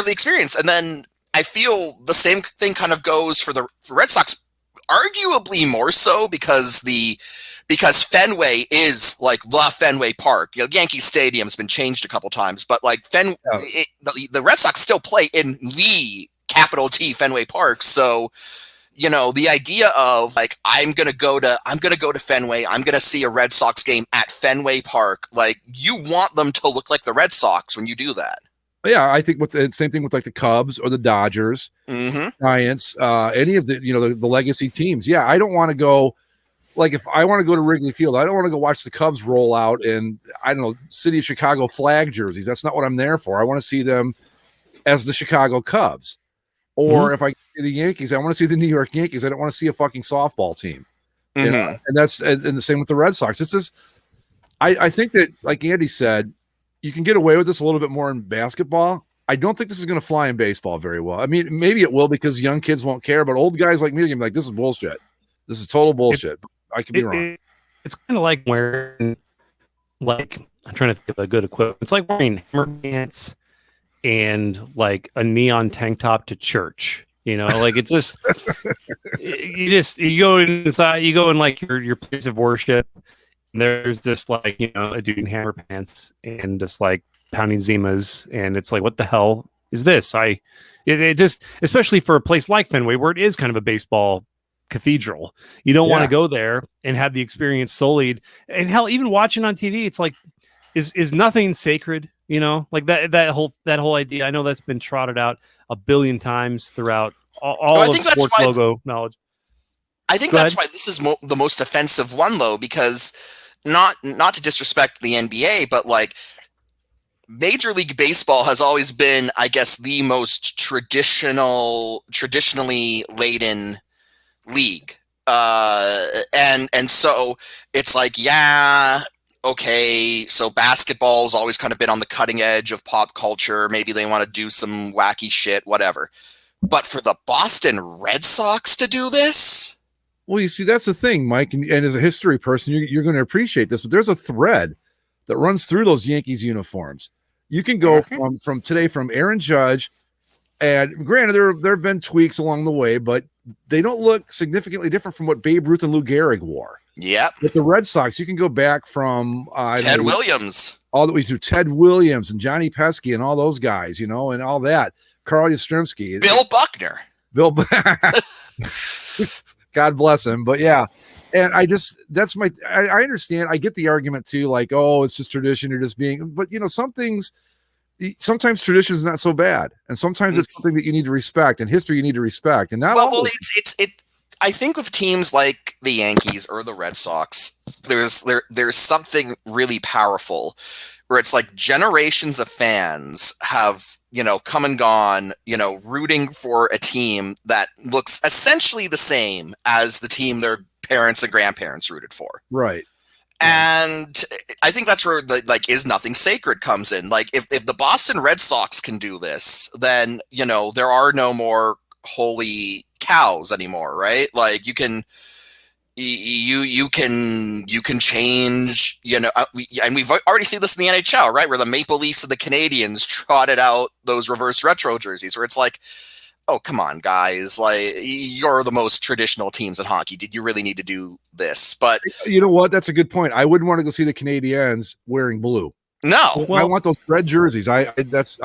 experience. And then I feel the same thing kind of goes for Red Sox, arguably more so because Fenway is like the Fenway Park. Yankee Stadium's been changed a couple times, but like the Red Sox still play in the capital T Fenway Park. So, the idea of like I'm gonna go to Fenway, I'm gonna see a Red Sox game at Fenway Park. Like you want them to look like the Red Sox when you do that. Yeah, I think with the same thing with like the Cubs or the Dodgers, Giants, any of the the legacy teams. Yeah, I don't want to go. Like if I want to go to Wrigley Field, I don't want to go watch the Cubs roll out in City of Chicago flag jerseys. That's not what I'm there for. I want to see them as the Chicago Cubs. Or if I see the Yankees, I want to see the New York Yankees. I don't want to see a fucking softball team. And that's the same with the Red Sox. It's just, I think that, like Andy said, you can get away with this a little bit more in basketball. I don't think this is going to fly in baseball very well. I mean, maybe it will because young kids won't care, but old guys like me are going to be like, this is bullshit. This is total bullshit. I could be wrong. It's kind of like wearing, like, I'm trying to think of a good equivalent. It's like wearing hammer pants and like a neon tank top to church, like it's just you go inside, you go in like your place of worship, and there's this like a dude in hammer pants and just like pounding Zimas, and it's like, what the hell is this? It just, especially for a place like Fenway where it is kind of a baseball cathedral, you don't want to go there and have the experience sullied. And hell, even watching on TV, it's like is nothing sacred. Like that whole idea. I know that's been trotted out a billion times throughout all of sports logo knowledge. I think that's why this is the most offensive one, though, because not to disrespect the NBA, but like Major League Baseball has always been, I guess, the most traditionally laden league, and so it's like, okay, so basketball's always kind of been on the cutting edge of pop culture. Maybe they want to do some wacky shit, whatever. But for the Boston Red Sox to do this? Well, you see, that's the thing, Mike, and as a history person, you're going to appreciate this, but there's a thread that runs through those Yankees uniforms. You can go from today from Aaron Judge, and granted, there have been tweaks along the way, but they don't look significantly different from what Babe Ruth and Lou Gehrig wore. Yep. With the Red Sox, you can go back from Ted Williams all the way to Ted Williams and Johnny Pesky and all those guys, and all that. Carl Yastrzemski, Bill Buckner, God bless him. But yeah. And I understand. I get the argument too, like, oh, it's just tradition. You're just being, but some things, sometimes tradition is not so bad. And sometimes it's something that you need to respect, and history you need to respect. And not well, I think with teams like the Yankees or the Red Sox, there's something really powerful where it's like generations of fans have, come and gone, rooting for a team that looks essentially the same as the team their parents and grandparents rooted for. Right. And I think that's where is nothing sacred comes in. Like if the Boston Red Sox can do this, then, there are no more holy cows anymore, right? Like you can change, and we've already seen this in the NHL, right? Where the Maple Leafs and the Canadians trotted out those reverse retro jerseys where it's like, oh, come on, guys. Like, you're the most traditional teams in hockey. Did you really need to do this? But you know what? That's a good point. I wouldn't want to go see the Canadiens wearing blue. No. I want those red jerseys. It's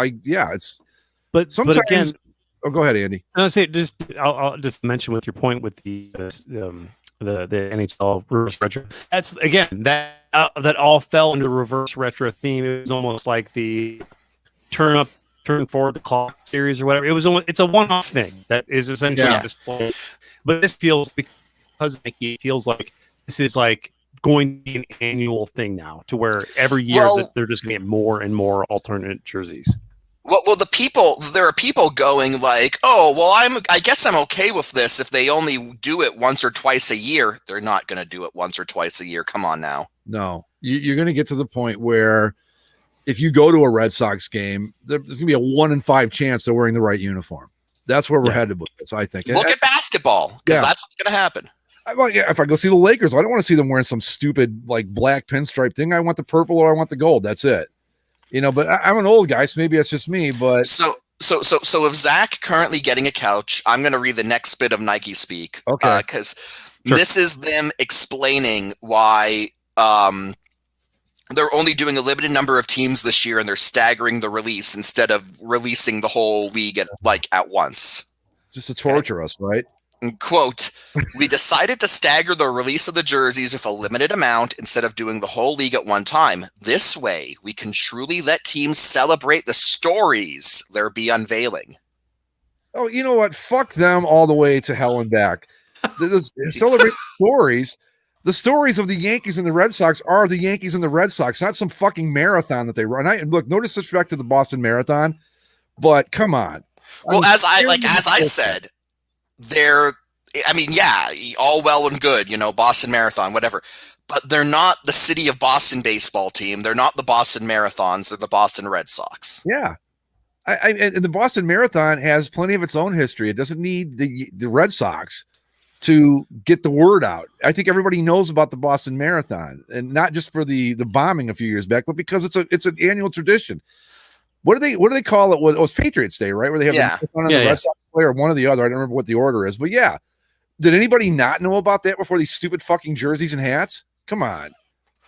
but sometimes. But again, go ahead, Andy. I'll just mention with your point with the NHL reverse retro. That's again that all fell into reverse retro theme. It was almost like the turn forward the clock series or whatever. It's a one-off thing that is essentially just full. But this feels, because Nike feels like this is like going to be an annual thing now, to where every year they're just going to get more and more alternate jerseys. Well, there are people going like, oh, well, I guess I'm okay with this if they only do it once or twice a year. They're not going to do it once or twice a year. Come on now. No, you're going to get to the point where if you go to a Red Sox game, there's going to be a 1 in 5 chance they're wearing the right uniform. That's where we're headed with this, I think. Look at basketball, because that's what's going to happen. If I go see the Lakers, I don't want to see them wearing some stupid like black pinstripe thing. I want the purple or I want the gold. That's it. But I'm an old guy, so maybe it's just me. But so if Zach currently getting a couch, I'm going to read the next bit of Nike speak. Okay. Because this is them explaining why they're only doing a limited number of teams this year, and they're staggering the release instead of releasing the whole league at once. Just to torture us, right? And quote, we decided to stagger the release of the jerseys with a limited amount instead of doing the whole league at one time. This way, we can truly let teams celebrate the stories they'll be unveiling. Oh, you know what? Fuck them all the way to hell and back. Celebrate stories. The stories of the Yankees and the Red Sox are the Yankees and the Red Sox, not some fucking marathon that they run. Look, no disrespect to the Boston Marathon, but come on. Well, as I said, all well and good, Boston Marathon, whatever. But they're not the City of Boston baseball team. They're not the Boston Marathons. They're the Boston Red Sox. Yeah. And the Boston Marathon has plenty of its own history. It doesn't need the Red Sox to get the word out. I think everybody knows about the Boston Marathon, and not just for the bombing a few years back, but because it's an annual tradition. What do they call it? Well, it was Patriots Day, right? Where they have the Red Sox player, or one or the other. I don't remember what the order is, but yeah. Did anybody not know about that before these stupid fucking jerseys and hats? Come on.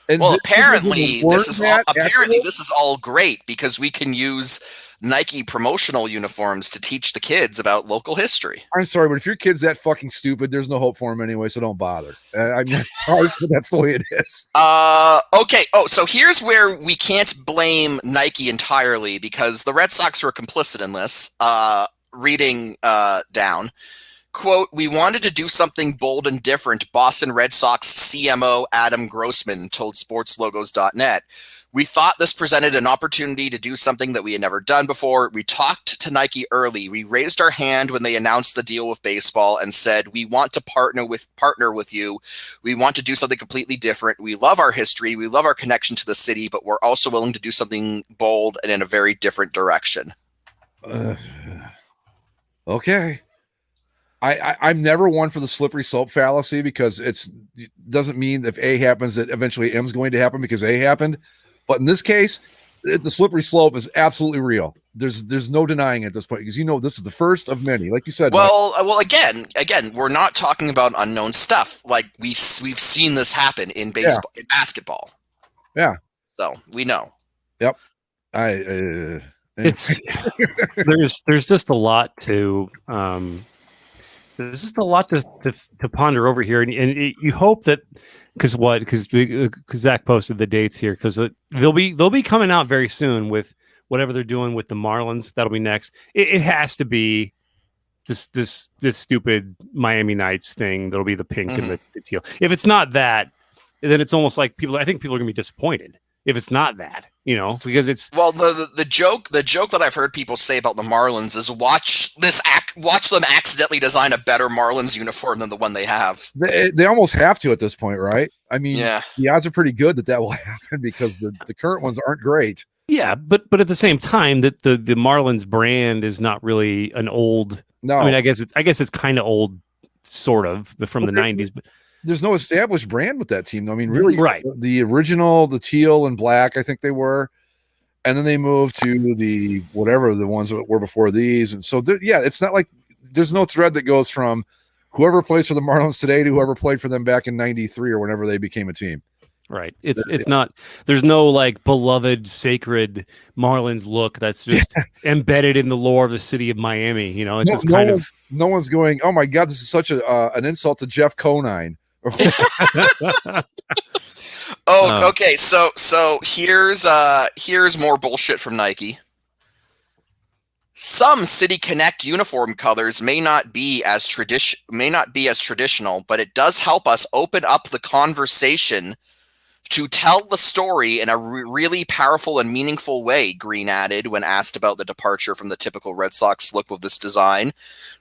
And apparently this is all great because we can use Nike promotional uniforms to teach the kids about local history. I'm sorry, but if your kid's that fucking stupid, there's no hope for him anyway, so don't bother. I'm sorry, but that's the way it is. Okay. Oh, so here's where we can't blame Nike entirely because the Red Sox were complicit in this. Reading down. Quote, we wanted to do something bold and different, Boston Red Sox CMO Adam Grossman told sportslogos.net. We thought this presented an opportunity to do something that we had never done before. We talked to Nike early. We raised our hand when they announced the deal with baseball and said, we want to partner with you. We want to do something completely different. We love our history. We love our connection to the city, but we're also willing to do something bold and in a very different direction. Okay. I'm never one for the slippery slope fallacy because it doesn't mean if A happens that eventually M's going to happen because A happened. But in this case, the slippery slope is absolutely real. There's no denying it at this point, because this is the first of many, like you said. Well, again, we're not talking about unknown stuff. Like we've seen this happen in baseball, in basketball. Yeah. So we know. Yep. It's there's just a lot to there's just a lot to ponder over here, and you hope that because Zach posted the dates here, because they'll be coming out very soon with whatever they're doing with the Marlins. That'll be next. It has to be this stupid Miami Nights thing. That'll be the pink and the teal. If it's not that, then it's almost like I think people are gonna be disappointed if it's not that, because it's the joke that I've heard people say about the Marlins is watch them accidentally design a better Marlins uniform than the one they have. They almost have to at this point, right? I mean, yeah, the odds are pretty good that will happen, because the current ones aren't great. Yeah, but at the same time, that the Marlins brand is not really an old. No, I mean, I guess it's kind of old, sort of, but from the '90s. But there's no established brand with that team. I mean, really, right? The original, the teal and black, I think they were, and then they moved to the whatever the ones that were before these, and so it's not like there's no thread that goes from whoever plays for the Marlins today to whoever played for them back in '93 or whenever they became a team. Right. It's not. There's no like beloved, sacred Marlins look that's just embedded in the lore of the city of Miami. It's just kind of. No one's going, oh my God, this is such an insult to Jeff Conine. Okay. So here's more bullshit from Nike. Some City Connect uniform colors may not be as traditional, but it does help us open up the conversation to tell the story in a really powerful and meaningful way, Green added when asked about the departure from the typical Red Sox look with this design.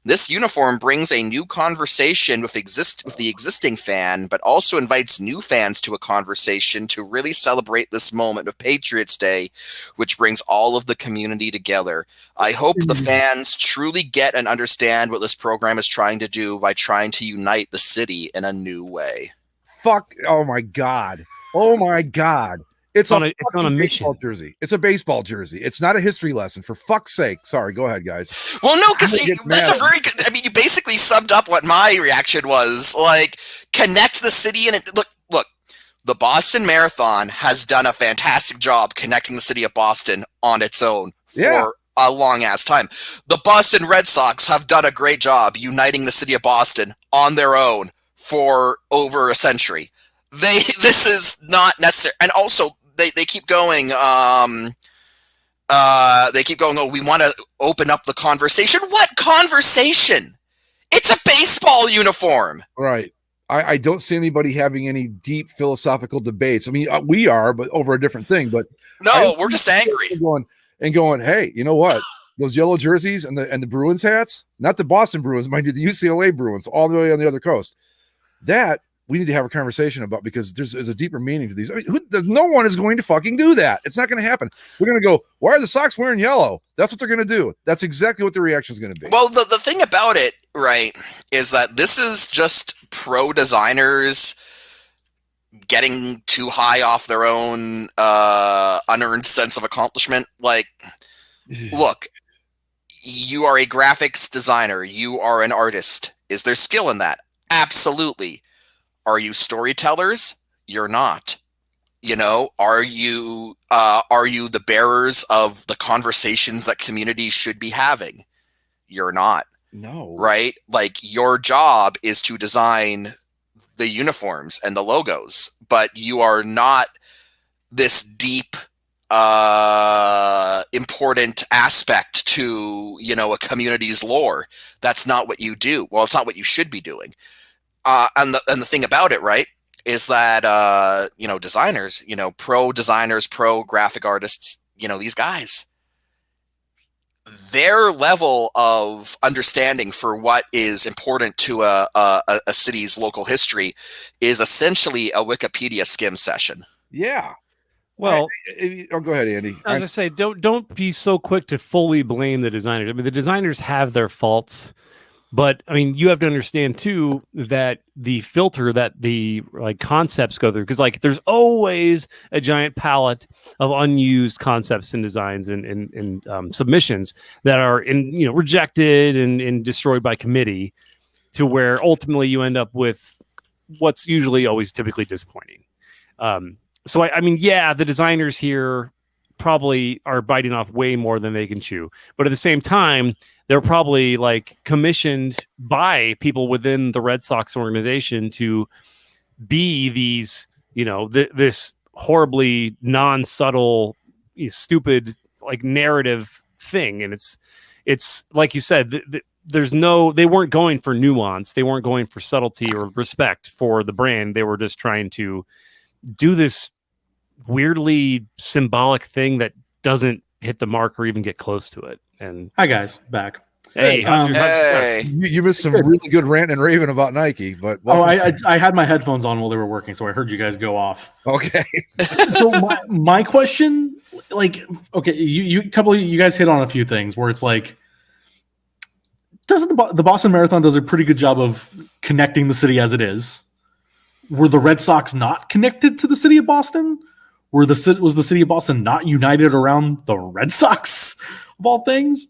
This uniform brings a new conversation with the existing fan, but also invites new fans to a conversation to really celebrate this moment of Patriots Day, which brings all of the community together. I hope the fans truly get and understand what this program is trying to do by trying to unite the city in a new way. Fuck. Oh my God. Oh my God. It's on a mission jersey. It's a baseball jersey. It's not a history lesson, for fuck's sake. Sorry, go ahead, guys. Well, no, because that's a very good. I mean, you basically summed up what my reaction was. Like, connect the city and look. The Boston Marathon has done a fantastic job connecting the city of Boston on its own for a long ass time. The Boston Red Sox have done a great job uniting the city of Boston on their own for over a century. This is not necessary, and also they keep going. They keep going. Oh, we want to open up the conversation. What conversation? It's a baseball uniform, right? I don't see anybody having any deep philosophical debates. I mean, we are, but over a different thing. But no, we're just angry. Going. Hey, you know what? Those yellow jerseys and the Bruins hats, not the Boston Bruins, mind you, the UCLA Bruins, all the way on the other coast. That we need to have a conversation about, because there's a deeper meaning to these. I mean, no one is going to fucking do that. It's not going to happen. They're going to go, why are the Sox wearing yellow? That's what they're going to do. That's exactly what the reaction is going to be. Well, the thing about it, right, is that this is just pro designers getting too high off their own unearned sense of accomplishment. Like, look, you are a graphics designer. You are an artist. Is there skill in that? Absolutely. Are you storytellers? You're not. Are you the bearers of the conversations that communities should be having? You're not. No. Right? Like, your job is to design the uniforms and the logos, but you are not this deep, important aspect to, a community's lore. That's not what you do. Well, it's not what you should be doing. And the thing about it, right, is that designers, pro designers, pro graphic artists, these guys, their level of understanding for what is important to a city's local history is essentially a Wikipedia skim session. Yeah. Well, go ahead, Andy. As I say, don't be so quick to fully blame the designers. I mean, the designers have their faults. But I mean, you have to understand too that the filter that the like concepts go through, because like there's always a giant palette of unused concepts and designs and submissions that are rejected and destroyed by committee, to where ultimately you end up with what's usually always typically disappointing. So I mean, yeah, the designers here probably are biting off way more than they can chew, but at the same time, they're probably like commissioned by people within the Red Sox organization to be these, this horribly non-subtle, stupid like narrative thing. And it's like you said, they weren't going for nuance. They weren't going for subtlety or respect for the brand. They were just trying to do this weirdly symbolic thing that doesn't hit the mark or even get close to it. And hi guys, back. Hey, you missed some really good rant and raving about Nike, but I had my headphones on while they were working, so I heard you guys go off. Okay. So my question, like, okay, you guys hit on a few things where it's like, does the Boston Marathon does a pretty good job of connecting the city as it is. Were the Red Sox not connected to the city of Boston? Was the city of Boston not united around the Red Sox of all things?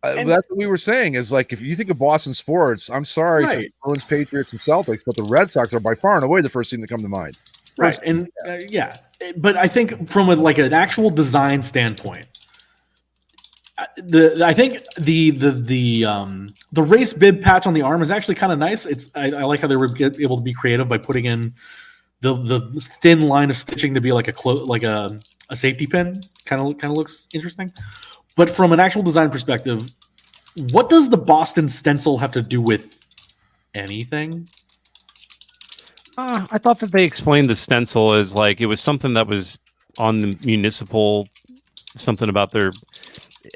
That's what we were saying. Is like, if you think of Boston sports, I'm sorry, right. Bruins, Patriots, and Celtics, but the Red Sox are by far and away the first team that come to mind. Right, and yeah, but I think from an actual design standpoint, I think the race bib patch on the arm is actually kind of nice. I like how they were able to be creative by putting in the thin line of stitching to be like a safety pin. Kind of looks interesting. But from an actual design perspective, what does the Boston stencil have to do with anything? I thought that they explained the stencil as like it was something that was on the municipal, something about their.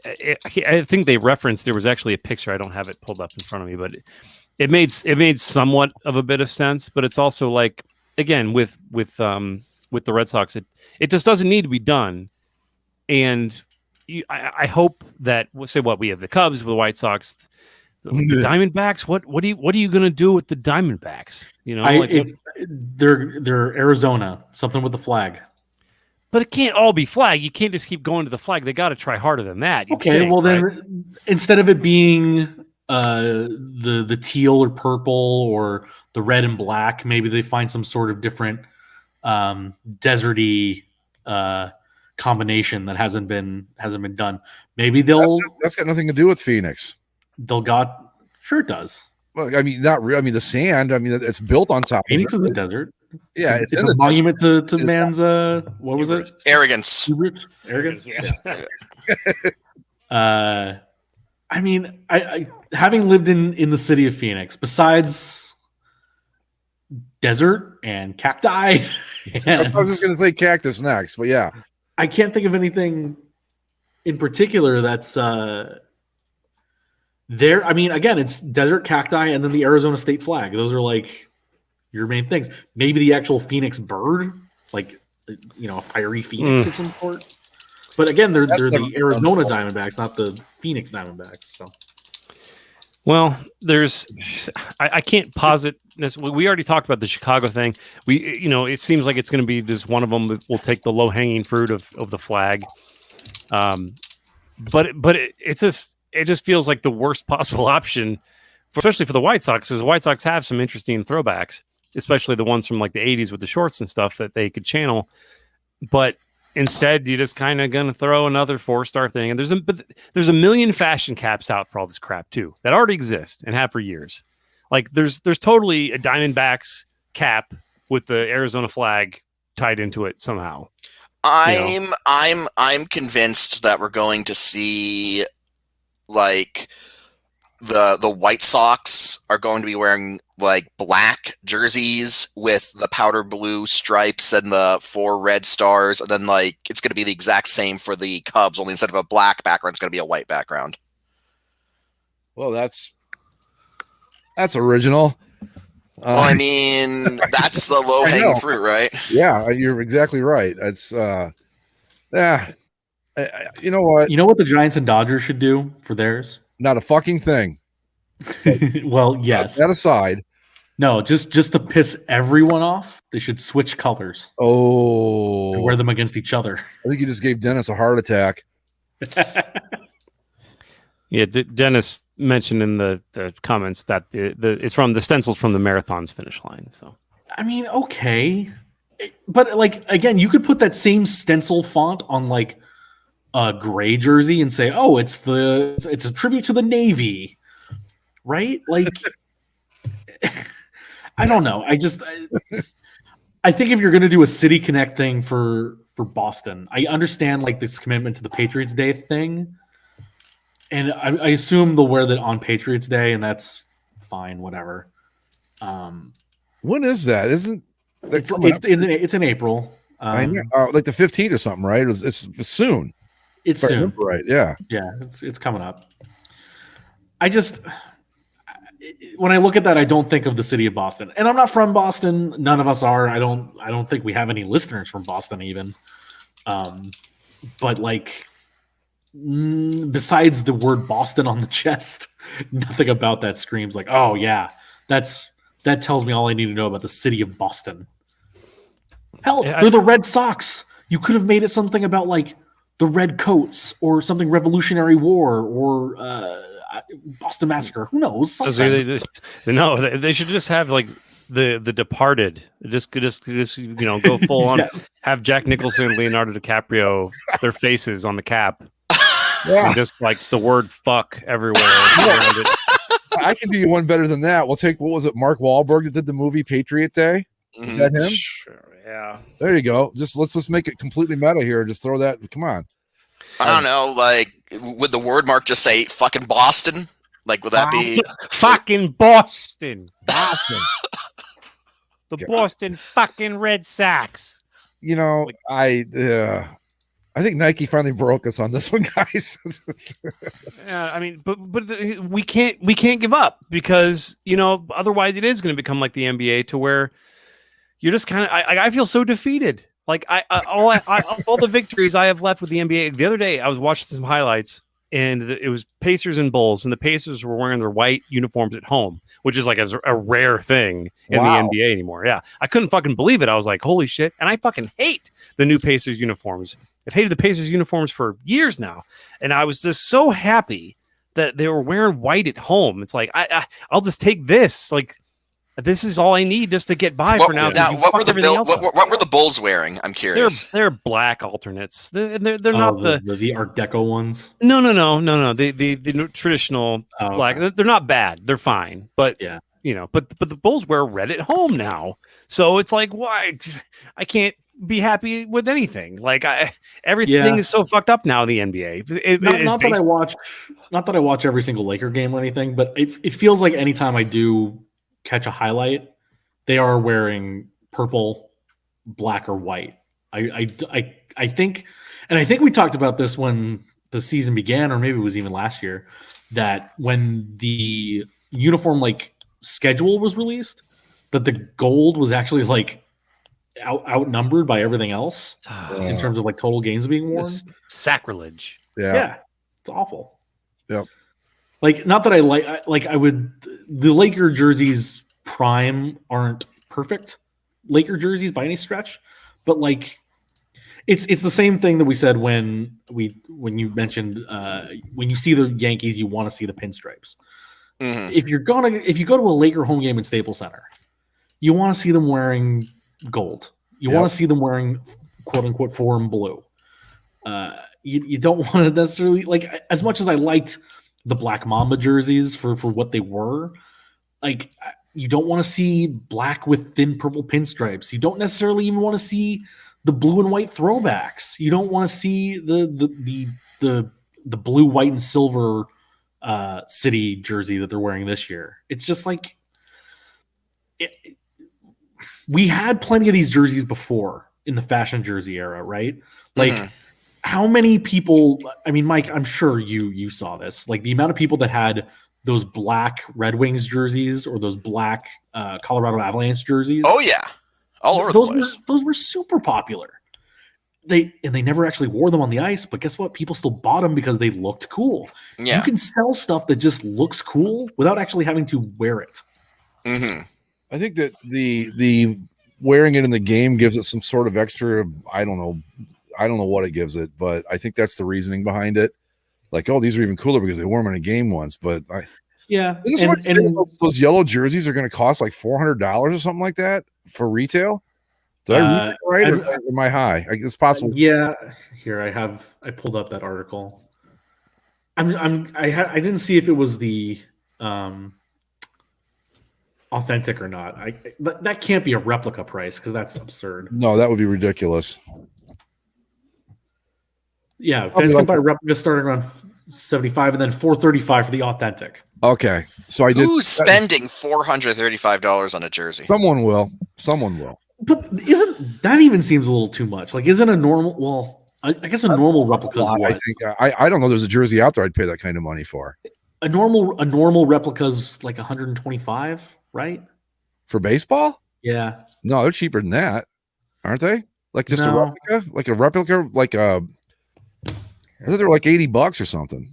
I think they referenced there was actually a picture. I don't have it pulled up in front of me, but it made somewhat of a bit of sense. But it's also like, again, with the Red Sox, it just doesn't need to be done. And I hope that we have the Cubs, the White Sox, the Diamondbacks. What are you going to do with the Diamondbacks? They're Arizona, something with the flag. But it can't all be flag. You can't just keep going to the flag. They got to try harder than that. Then instead of it being the teal or purple or the red and black, maybe they find some sort of different deserty combination that hasn't been done. Maybe that's got nothing to do with Phoenix. Sure it does. Well, I mean, not really. I mean, the sand. I mean, it's built on top. Phoenix is a desert. Yeah, it's a monument to man's what was it? Arrogance. Arrogance. Yeah. I mean, I having lived in the city of Phoenix, besides desert and cacti. I was just going to say cactus next, but yeah, I can't think of anything in particular that's there. I mean, again, it's desert, cacti, and then the Arizona state flag. Those are like your main things. Maybe the actual Phoenix bird, like a fiery phoenix of some sort. But again, they're the Arizona Diamondbacks, not the Phoenix Diamondbacks. So, well, I can't posit this. We already talked about the Chicago thing. It seems like it's going to be just one of them that will take the low hanging fruit of the flag. But it just feels like the worst possible option, especially for the White Sox, because the White Sox have some interesting throwbacks, especially the ones from like the 80s with the shorts and stuff that they could channel. But instead, you're just kind of going to throw another 4-star thing. And there's a million fashion caps out for all this crap too that already exist and have for years. Like there's totally a Diamondbacks cap with the Arizona flag tied into it somehow. I'm convinced that we're going to see like the White Sox are going to be wearing like black jerseys with the powder blue stripes and the 4 red stars, and then like it's going to be the exact same for the Cubs, only instead of a black background, it's going to be a white background. Well, that's original. Well, I mean, that's the low hanging fruit, right? Yeah, you're exactly right. It's you know what? You know what the Giants and Dodgers should do for theirs? Not a fucking thing. Well, yes. That aside. No, just to piss everyone off, they should switch colors. Oh. And wear them against each other. I think you just gave Dennis a heart attack. Yeah, Dennis mentioned in the comments that it's from the stencils from the marathon's finish line. So, I mean, okay, but like again, you could put that same stencil font on like a gray jersey and say, "Oh, it's a tribute to the Navy," right? Like, I don't know. I think if you're going to do a City Connect thing for Boston, I understand like this commitment to the Patriots Day thing. And I assume they'll wear that on Patriots Day, and that's fine, whatever. When is that? Isn't it's in April? Like the 15th or something, right? It's soon. It's soon, right? Yeah, yeah. It's coming up. When I look at that, I don't think of the city of Boston, and I'm not from Boston. None of us are. I don't think we have any listeners from Boston, even. But like. Besides the word Boston on the chest, nothing about that screams like, oh yeah, that tells me all I need to know about the city of Boston. Hell, they're the Red Sox. You could have made it something about like the Red Coats or something Revolutionary War or Boston Massacre. Who knows? They should just have like the Departed. Just go full on. Have Jack Nicholson and Leonardo DiCaprio their faces on the cap. Yeah. And just like the word fuck everywhere. I can do you one better than that. We'll take, what was it, Mark Wahlberg that did the movie Patriot Day? Is that him? Sure, yeah. There you go. Let's just make it completely meta here. Just throw that. Come on. I don't know. Like, would the word mark just say fucking Boston? Like, would that be fucking Boston? Boston. The Boston fucking Red Sox. You know, I think Nike finally broke us on this one, guys. Yeah, I mean, but we can't give up because otherwise it is going to become like the NBA to where you're just kind of. I feel so defeated. Like all the victories I have left with the NBA. The other day I was watching some highlights and it was Pacers and Bulls, and the Pacers were wearing their white uniforms at home, which is like a rare thing in the NBA anymore. Yeah, I couldn't fucking believe it. I was like, holy shit! And I fucking hate the new Pacers uniforms. I've hated the Pacers uniforms for years now, and I was just so happy that they were wearing white at home. It's like I'll just take this. Like this is all I need just to get by for now. Now, what were the Bulls wearing? I'm curious. They're black alternates. They're not the Art Deco ones. No. The traditional black. Okay. They're not bad. They're fine. But yeah, but the Bulls wear red at home now. So it's like, why? I can't be happy with anything. Like everything is so fucked up now in the NBA. Not that I watch every single Laker game or anything, but it feels like anytime I do catch a highlight, they are wearing purple, black, or white. I think we talked about this when the season began, or maybe it was even last year, that when the uniform like schedule was released, that the gold was actually like outnumbered by everything else in terms of like total games being worn. It's sacrilege. Yeah, it's awful. Yep. Like, not that the Laker jerseys prime aren't perfect Laker jerseys by any stretch, but like it's the same thing that we said when you mentioned when you see the Yankees, you want to see the pinstripes. Mm-hmm. If you go to a Laker home game in Staples Center, you want to see them wearing gold. You want to see them wearing quote unquote foreign blue. You don't want to necessarily, like, as much as I liked the Black Mamba jerseys for what they were, like, you don't want to see black with thin purple pinstripes. You don't necessarily even want to see the blue and white throwbacks. You don't want to see the blue, white, and silver city jersey that they're wearing this year. It's just like we had plenty of these jerseys before in the fashion jersey era, right? Like, how many people? I mean, Mike, I'm sure you saw this. Like, the amount of people that had those black Red Wings jerseys or those black Colorado Avalanche jerseys. Oh yeah, all over the place. Those were super popular. they never actually wore them on the ice, but guess what? People still bought them because they looked cool. Yeah. You can sell stuff that just looks cool without actually having to wear it. Mm-hmm. I think that the wearing it in the game gives it some sort of extra. I don't know what it gives it, but I think that's the reasoning behind it. Like, oh, these are even cooler because they wore them in a game once. But those yellow jerseys are going to cost like $400 or something like that for retail. Did I read that right, or am I high? It's possible. Yeah, here I pulled up that article. I didn't see if it was the authentic or not. That can't be a replica price because that's absurd. No, that would be ridiculous. Yeah, fans can buy replicas starting around $75 and then $435 for the authentic. Okay, so I did. Who's spending $435 on a jersey? Someone will. But isn't that even seems a little too much? Like, isn't a normal? Well, I guess a normal replica is what? I think I don't know. There's a jersey out there I'd pay that kind of money for. A normal replica is like 125, right? For baseball? Yeah. No, they're cheaper than that, aren't they? Like just a replica, like a. I thought they were like $80 or something.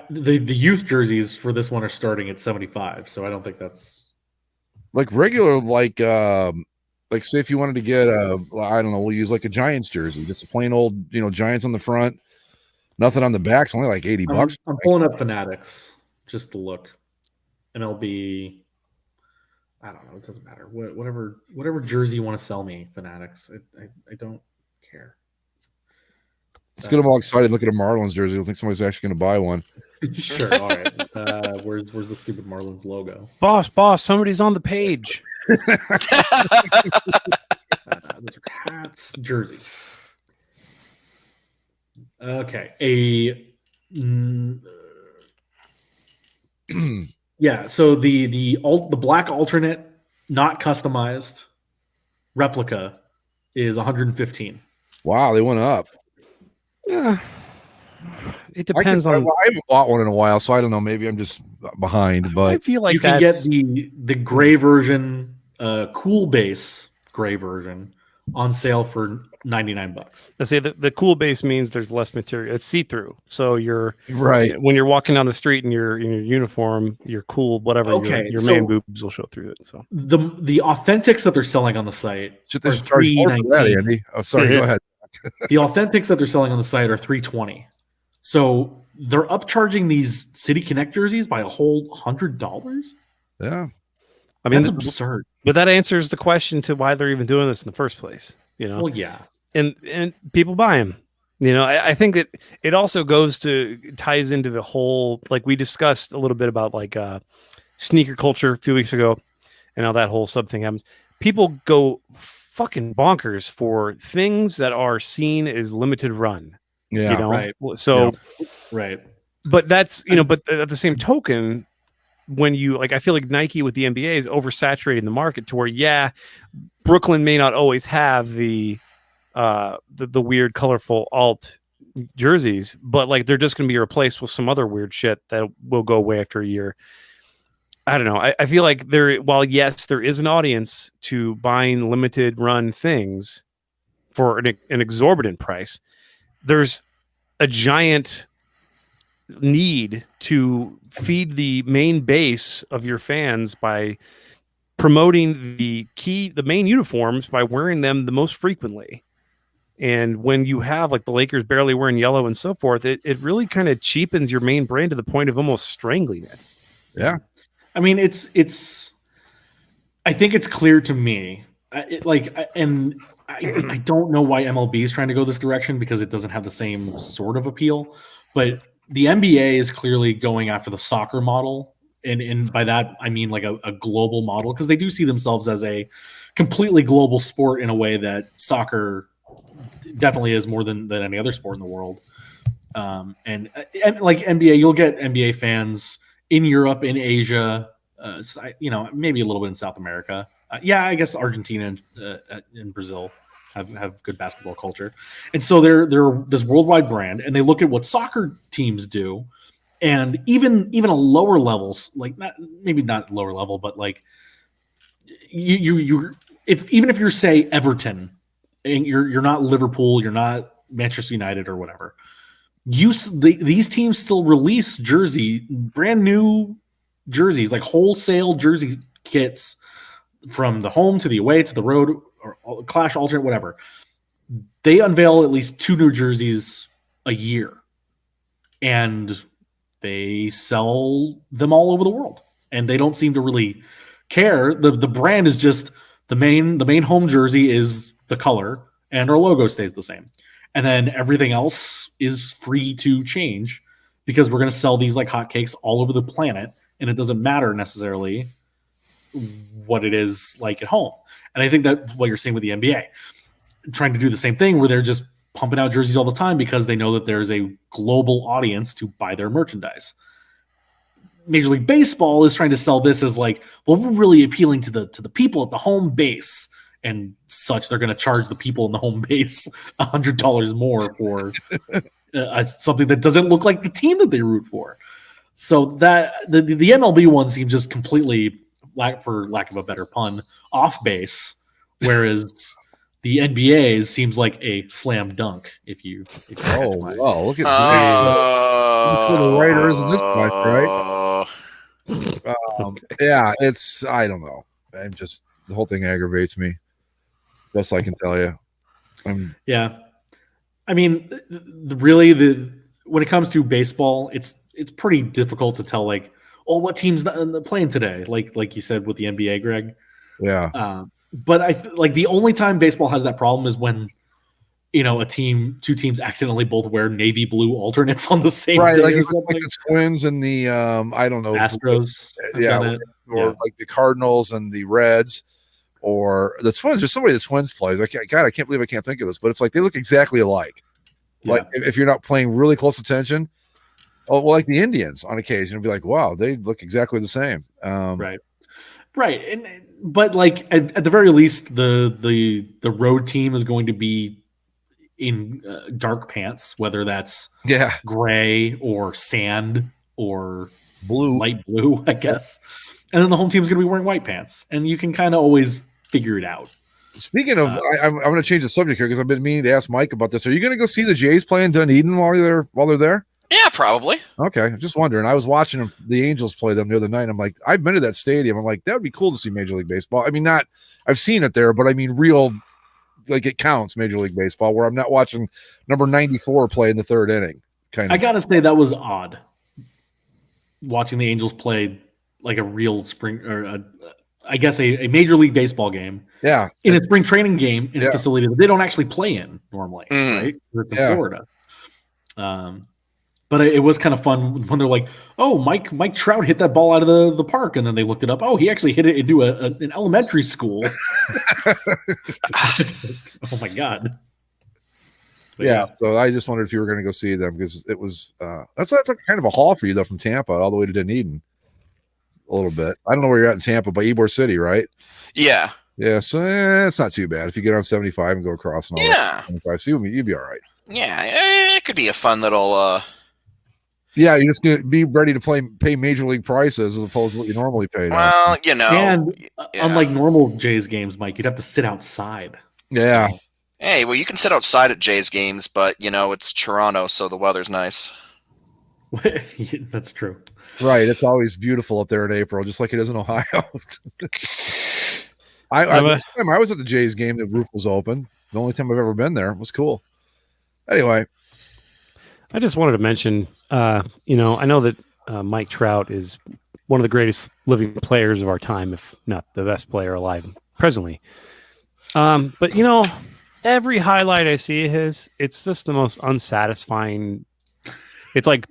The youth jerseys for this one are starting at 75, so I don't think that's like regular. Like say if you wanted to get I don't know, we'll use like a Giants jersey, just a plain old Giants on the front, nothing on the back. It's only like $80. I'm pulling up Fanatics just to look. MLB. I don't know. It doesn't matter. Whatever jersey you want to sell me, Fanatics. I don't care. Let's get them all excited. Look at a Marlins jersey. I think somebody's actually going to buy one. Sure. All right. Where's the stupid Marlins logo? Boss, somebody's on the page. Those are hats, jerseys. Okay. Yeah. So the black alternate, not customized replica is 115. Wow, they went up. Yeah. It depends on. I haven't bought one in a while, so I don't know. Maybe I'm just behind. But I feel like you can get the gray version, cool base gray version, on sale for $99. Let's say the cool base means there's less material. It's see through, so you're right when you're walking down the street in your uniform, your cool whatever. Okay, your man boobs will show through it. So the authentics that they're selling on the site are $319. Andy. Oh, sorry. Go ahead. The authentics that they're selling on the site are $320. So they're upcharging these City Connect jerseys by a whole $100. Yeah, I mean that's absurd. But that answers the question to why they're even doing this in the first place. Well, yeah, and people buy them. I think that it also ties into the whole, like we discussed a little bit about like sneaker culture a few weeks ago, and how that whole sub thing happens. People go fucking bonkers for things that are seen as limited run. Yeah, right. So, right. But that's but at the same token, when you I feel like Nike with the NBA is oversaturating the market to where Brooklyn may not always have the weird colorful alt jerseys, but like they're just going to be replaced with some other weird shit that will go away after a year. I don't know. I feel like while yes, there is an audience to buying limited run things for an exorbitant price, there's a giant need to feed the main base of your fans by promoting the main uniforms by wearing them the most frequently. And when you have like the Lakers barely wearing yellow and so forth, it really kind of cheapens your main brand to the point of almost strangling it. Yeah. I mean, I think it's clear to me, I don't know why MLB is trying to go this direction because it doesn't have the same sort of appeal, but the NBA is clearly going after the soccer model. And by that, I mean like a global model, because they do see themselves as a completely global sport in a way that soccer definitely is more than any other sport in the world. And like NBA, you'll get NBA fans in Europe, in Asia, maybe a little bit in South America. I guess Argentina and Brazil have good basketball culture. And so they're this worldwide brand, and they look at what soccer teams do. And even a lower levels, like maybe not lower level, but like even if you're say Everton, and you're not Liverpool, you're not Manchester United or whatever. These teams still release brand new jerseys, like wholesale jersey kits from the home to the away to the road or clash alternate, whatever. They unveil at least 2 new jerseys a year, and they sell them all over the world, and they don't seem to really care. The brand is just the main home jersey is the color, and our logo stays the same. And then everything else is free to change because we're going to sell these like hotcakes all over the planet, and it doesn't matter necessarily what it is like at home. And I think that's what you're seeing with the NBA, trying to do the same thing where they're just pumping out jerseys all the time because they know that there's a global audience to buy their merchandise. Major League Baseball is trying to sell this as like, well, we're really appealing to the people at the home base and such. They're going to charge the people in the home base $100 more for something that doesn't look like the team that they root for. So that the MLB one seems just completely, for lack of a better pun, off base, whereas the NBA seems like a slam dunk. If you wow, look at the writers in this bunch, right? Yeah, it's, I don't know. The whole thing aggravates me. Best I can tell you. Yeah, I mean, really, when it comes to baseball, it's pretty difficult to tell, like, oh, what team's playing today? Like you said with the NBA, Greg. Yeah. But I like the only time baseball has that problem is when, two teams accidentally both wear navy blue alternates on the same day. Like the Twins and the I don't know, Astros. Like the Cardinals and the Reds. Or the Twins, there's somebody the Twins plays. I can't believe I can't think of this, but it's like they look exactly alike. Yeah. Like if you're not paying really close attention, like the Indians on occasion, it'll be like, wow, they look exactly the same. Right. But like at the very least, the road team is going to be in dark pants, whether that's gray or sand or light blue, I guess. And then the home team is going to be wearing white pants, and you can kind of always figure it out. Speaking of, I'm going to change the subject here because I've been meaning to ask Mike about this. Are you going to go see the Jays play in Dunedin while they're there? Yeah, probably. Okay, just wondering. I was watching the Angels play them the other night. I'm like, I've been to that stadium. I'm like, that would be cool to see Major League Baseball. I mean, I've seen it there, but I mean, real, like it counts Major League Baseball, where I'm not watching number 94 play in the third inning. I gotta say that was odd. Watching the Angels play like a real spring or I guess a Major League Baseball game. Yeah. In a spring training game in a facility that they don't actually play in normally, right? It's in Florida. But it was kind of fun when they're like, oh, Mike Trout hit that ball out of the park. And then they looked it up. Oh, he actually hit it into an elementary school. Oh, my God. But yeah, so I just wondered if you were going to go see them because it was that's like kind of a haul for you, though, from Tampa all the way to Dunedin. A little bit. I don't know where you're at in Tampa, but Ybor City, right? Yeah. Yeah, so it's not too bad if you get on 75 and go across and all that. So you'd be all right. Yeah, it could be a fun little. Yeah, you're just gonna be ready to pay major league prices as opposed to what you normally pay. Well, and unlike normal Jays games, Mike, you'd have to sit outside. Yeah. So. Hey, well, you can sit outside at Jays games, but it's Toronto, so the weather's nice. That's true. Right, it's always beautiful up there in April, just like it is in Ohio. I was at the Jays game. The roof was open. The only time I've ever been there. It was cool. Anyway, I just wanted to mention, I know that Mike Trout is one of the greatest living players of our time, if not the best player alive presently. But every highlight I see of his, it's just the most unsatisfying. It's like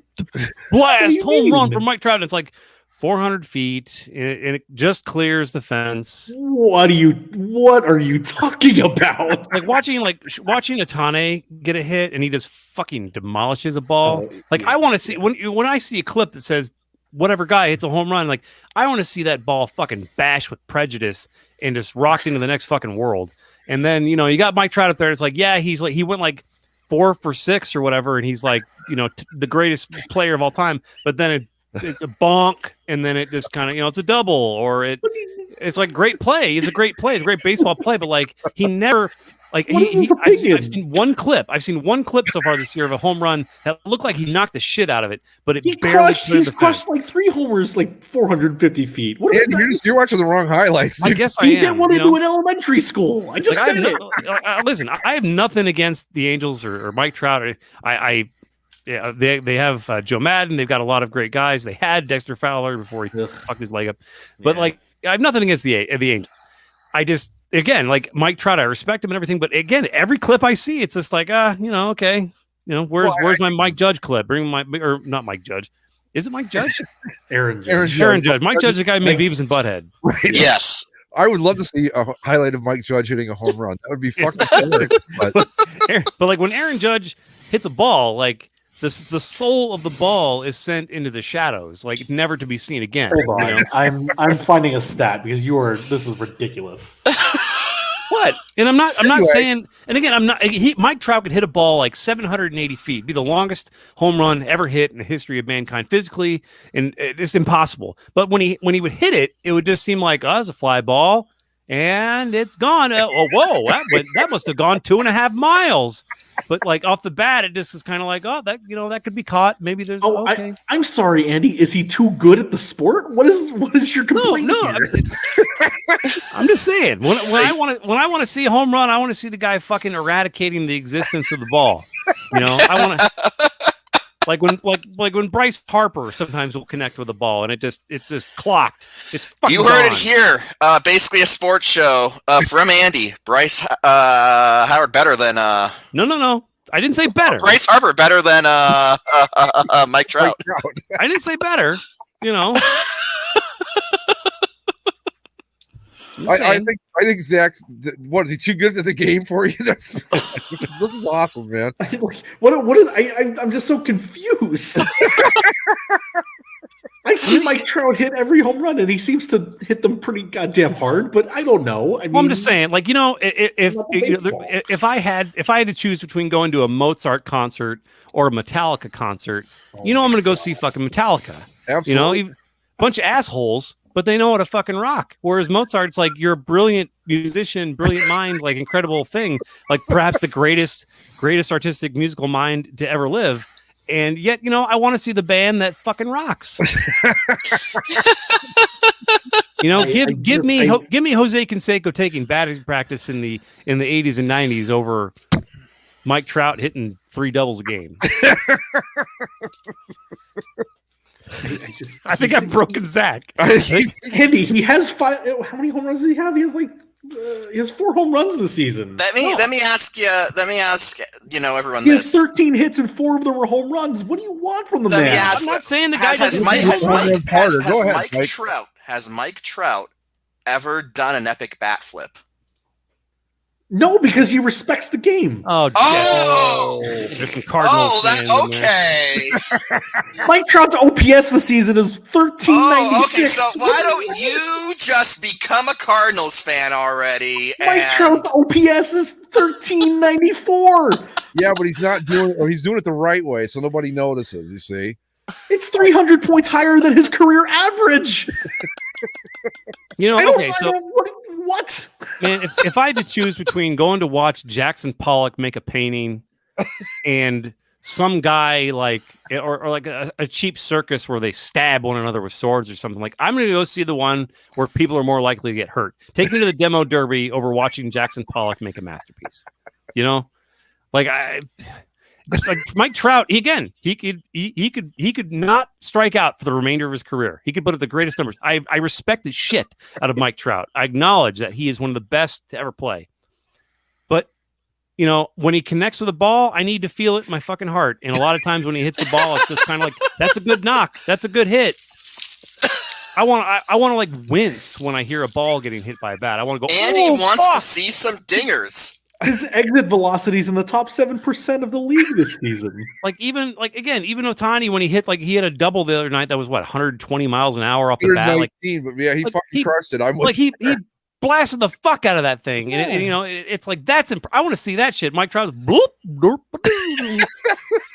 blast home run from Mike Trout. And it's like 400 feet, and it just clears the fence. What are you talking about? Like watching Otane get a hit, and he just fucking demolishes a ball. I want to see when I see a clip that says whatever guy hits a home run. Like I want to see that ball fucking bash with prejudice and just rocked into the next fucking world. And then you got Mike Trout up there. And it's like he went like 4 for 6 or whatever, and he's like the greatest player of all time. But then it's a bonk, and then it just kind of it's a double, or it's like great play. It's a great play. It's a great baseball play, but like he never Like I've seen one clip. I've seen one clip so far this year of a home run that looked like he knocked the shit out of it, but it he's crushed like 3 homers, like 450 feet. What you're watching the wrong highlights. I guess he did one into an elementary school. I just said it. Listen, I have nothing against the Angels or Mike Trout. They have Joe Madden. They've got a lot of great guys. They had Dexter Fowler before he fucked his leg up, but I have nothing against the Angels. I just, again, like Mike Trout, I respect him and everything, but again, every clip I see, it's just like, okay, where's my Mike Judge clip? Bring or not Mike Judge. Is it Mike Judge? Aaron Judge. Mike Judge is the guy who made Beavis and Butthead. Right. Yes. I would love to see a highlight of Mike Judge hitting a home run. That would be fucking hilarious. But like when Aaron Judge hits a ball, like the soul of the ball is sent into the shadows, like never to be seen again. Hold on. I'm finding a stat because this is ridiculous. What? And I'm not saying, and again, Mike Trout could hit a ball like 780 feet, be the longest home run ever hit in the history of mankind physically, and it's impossible. But when he would hit it, it would just seem like, it's a fly ball, and it's gone. That must have gone 2.5 miles. But like off the bat, it just is kind of like, that could be caught. Maybe there's okay. I'm sorry, Andy. Is he too good at the sport? What is your complaint? No. I'm just saying. When I want to see a home run, I want to see the guy fucking eradicating the existence of the ball. I want to. Like when Bryce Harper sometimes will connect with a ball and it's just clocked. It's fucking You heard gone. it here. Basically a sports show from Andy. Bryce Howard better than No. I didn't say better. Bryce Harper better than Mike Trout. I didn't say better. I think Zach. What is he too good at the game for you? This is awesome, man. What is? I'm just so confused. I see Mike Trout hit every home run, and he seems to hit them pretty goddamn hard. But I don't know. I'm just saying, like if I had to choose between going to a Mozart concert or a Metallica concert, I'm going to go see fucking Metallica. Absolutely. A bunch of assholes. But they know how to fucking rock. Whereas Mozart's like, you're a brilliant musician, brilliant mind, like incredible thing, like perhaps the greatest artistic musical mind to ever live. And yet, I want to see the band that fucking rocks. Give me Jose Canseco taking batting practice in the 80s and 90s over Mike Trout hitting 3 doubles a game. I think I've broken Zach. Andy, he has 5. How many home runs does he have? He has he has 4 home runs this season. Let me ask everyone. He has 13 hits and 4 of them were home runs. What do you want from the man? I'm not saying the guy has Mike Trout ever done an epic bat flip? No, because he respects the game. There's some Cardinals. Okay. Mike Trout's OPS this season is 1396. Okay, so why don't you just become a Cardinals fan already? Mike Trout's OPS is 1394. Yeah, but he's not doing it, or he's doing it the right way, so nobody notices. You see, it's 300 points higher than his career average. What? Man, if I had to choose between going to watch Jackson Pollock make a painting and some guy or like a cheap circus where they stab one another with swords or something, like I'm going to go see the one where people are more likely to get hurt. Take me to the demo derby over watching Jackson Pollock make a masterpiece. Like Mike Trout, he could not strike out for the remainder of his career. He could put up the greatest numbers. I respect the shit out of Mike Trout. I acknowledge that he is one of the best to ever play. But when he connects with a ball, I need to feel it in my fucking heart. And a lot of times when he hits the ball, it's just kind of like, that's a good knock. That's a good hit. I want to like wince when I hear a ball getting hit by a bat. I want to go. Andy wants to see some dingers. His exit velocity is in the top 7% of the league this season. Even Ohtani, when he had a double the other night that was 120 miles an hour off the bat. But yeah, he fucking crushed it. He blasted the fuck out of that thing, and it's like that's. I want to see that shit. Mike Trout's bloop, derp,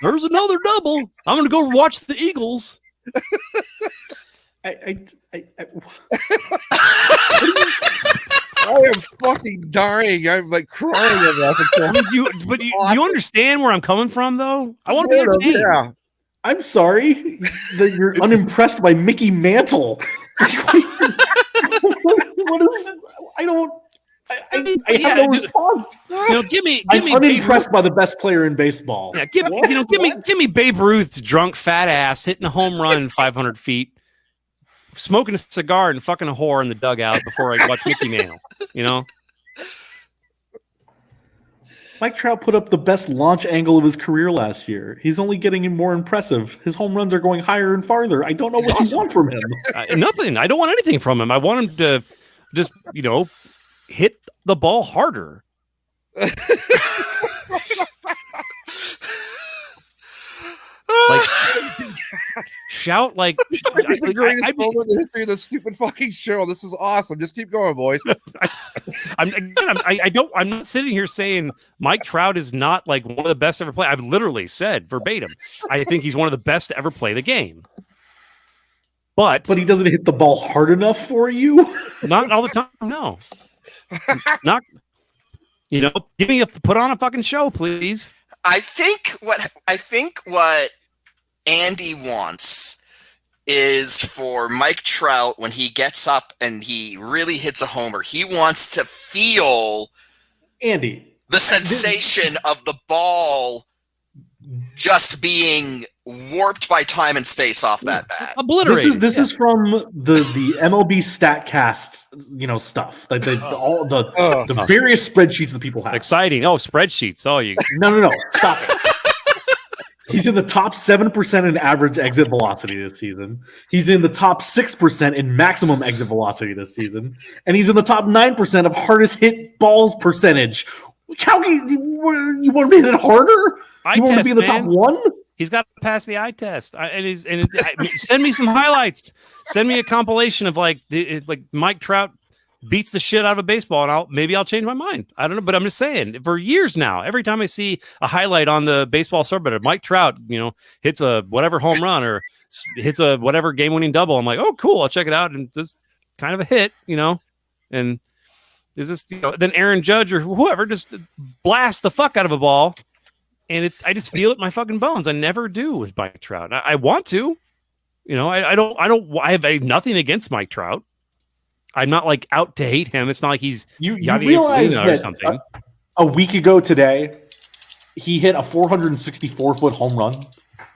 there's another double. I'm gonna go watch the Eagles. I am fucking dying. I'm like crying over that. Do you understand where I'm coming from, though? I want to be entertained. Yeah. I'm sorry that you're unimpressed by Mickey Mantle. What is? I don't. I have no response. I'm unimpressed by the best player in baseball. Yeah, give me Babe Ruth's drunk fat ass hitting a home run 500 feet, smoking a cigar and fucking a whore in the dugout before I watch Mickey Mantle. You know. Mike Trout put up the best launch angle of his career last year. He's only getting more impressive. His home runs are going higher and farther. I don't know what you want from him. Nothing. I don't want anything from him. I want him to just, hit the ball harder. Shout like It's the greatest moment in the history of this stupid fucking show. This is awesome. Just keep going, boys. I'm not sitting here saying Mike Trout is not like one of the best ever play. I've literally said verbatim, I think he's one of the best to ever play the game. But he doesn't hit the ball hard enough for you. Not all the time. No. Not. Put on a fucking show, please. I think what Andy wants is for Mike Trout, when he gets up and he really hits a homer, he wants to feel the sensation of the ball just being warped by time and space off that bat. Obliterated. This is from the MLB Statcast, stuff. The various spreadsheets that people have. Exciting. Oh, spreadsheets. Oh, you. No. Stop it. He's in the top 7% in average exit velocity this season. He's in the top 6% in maximum exit velocity this season. And he's in the top 9% of hardest hit balls percentage. How can you want to be hit harder? You want to be in the top 1? He's got to pass the eye test. Send me some highlights. Send me a compilation of like Mike Trout beats the shit out of a baseball, and maybe I'll change my mind. I don't know, but I'm just saying, for years now, every time I see a highlight on the baseball subreddit, Mike Trout, hits a whatever home run or hits a whatever game-winning double, I'm like, oh, cool, I'll check it out, and it's kind of a hit, and is this, then Aaron Judge or whoever just blasts the fuck out of a ball, and I just feel it in my fucking bones. I never do with Mike Trout. I want to, I have nothing against Mike Trout. I'm not like out to hate him. It's not like he's you realize that something. A week ago today, he hit a 464-foot home run.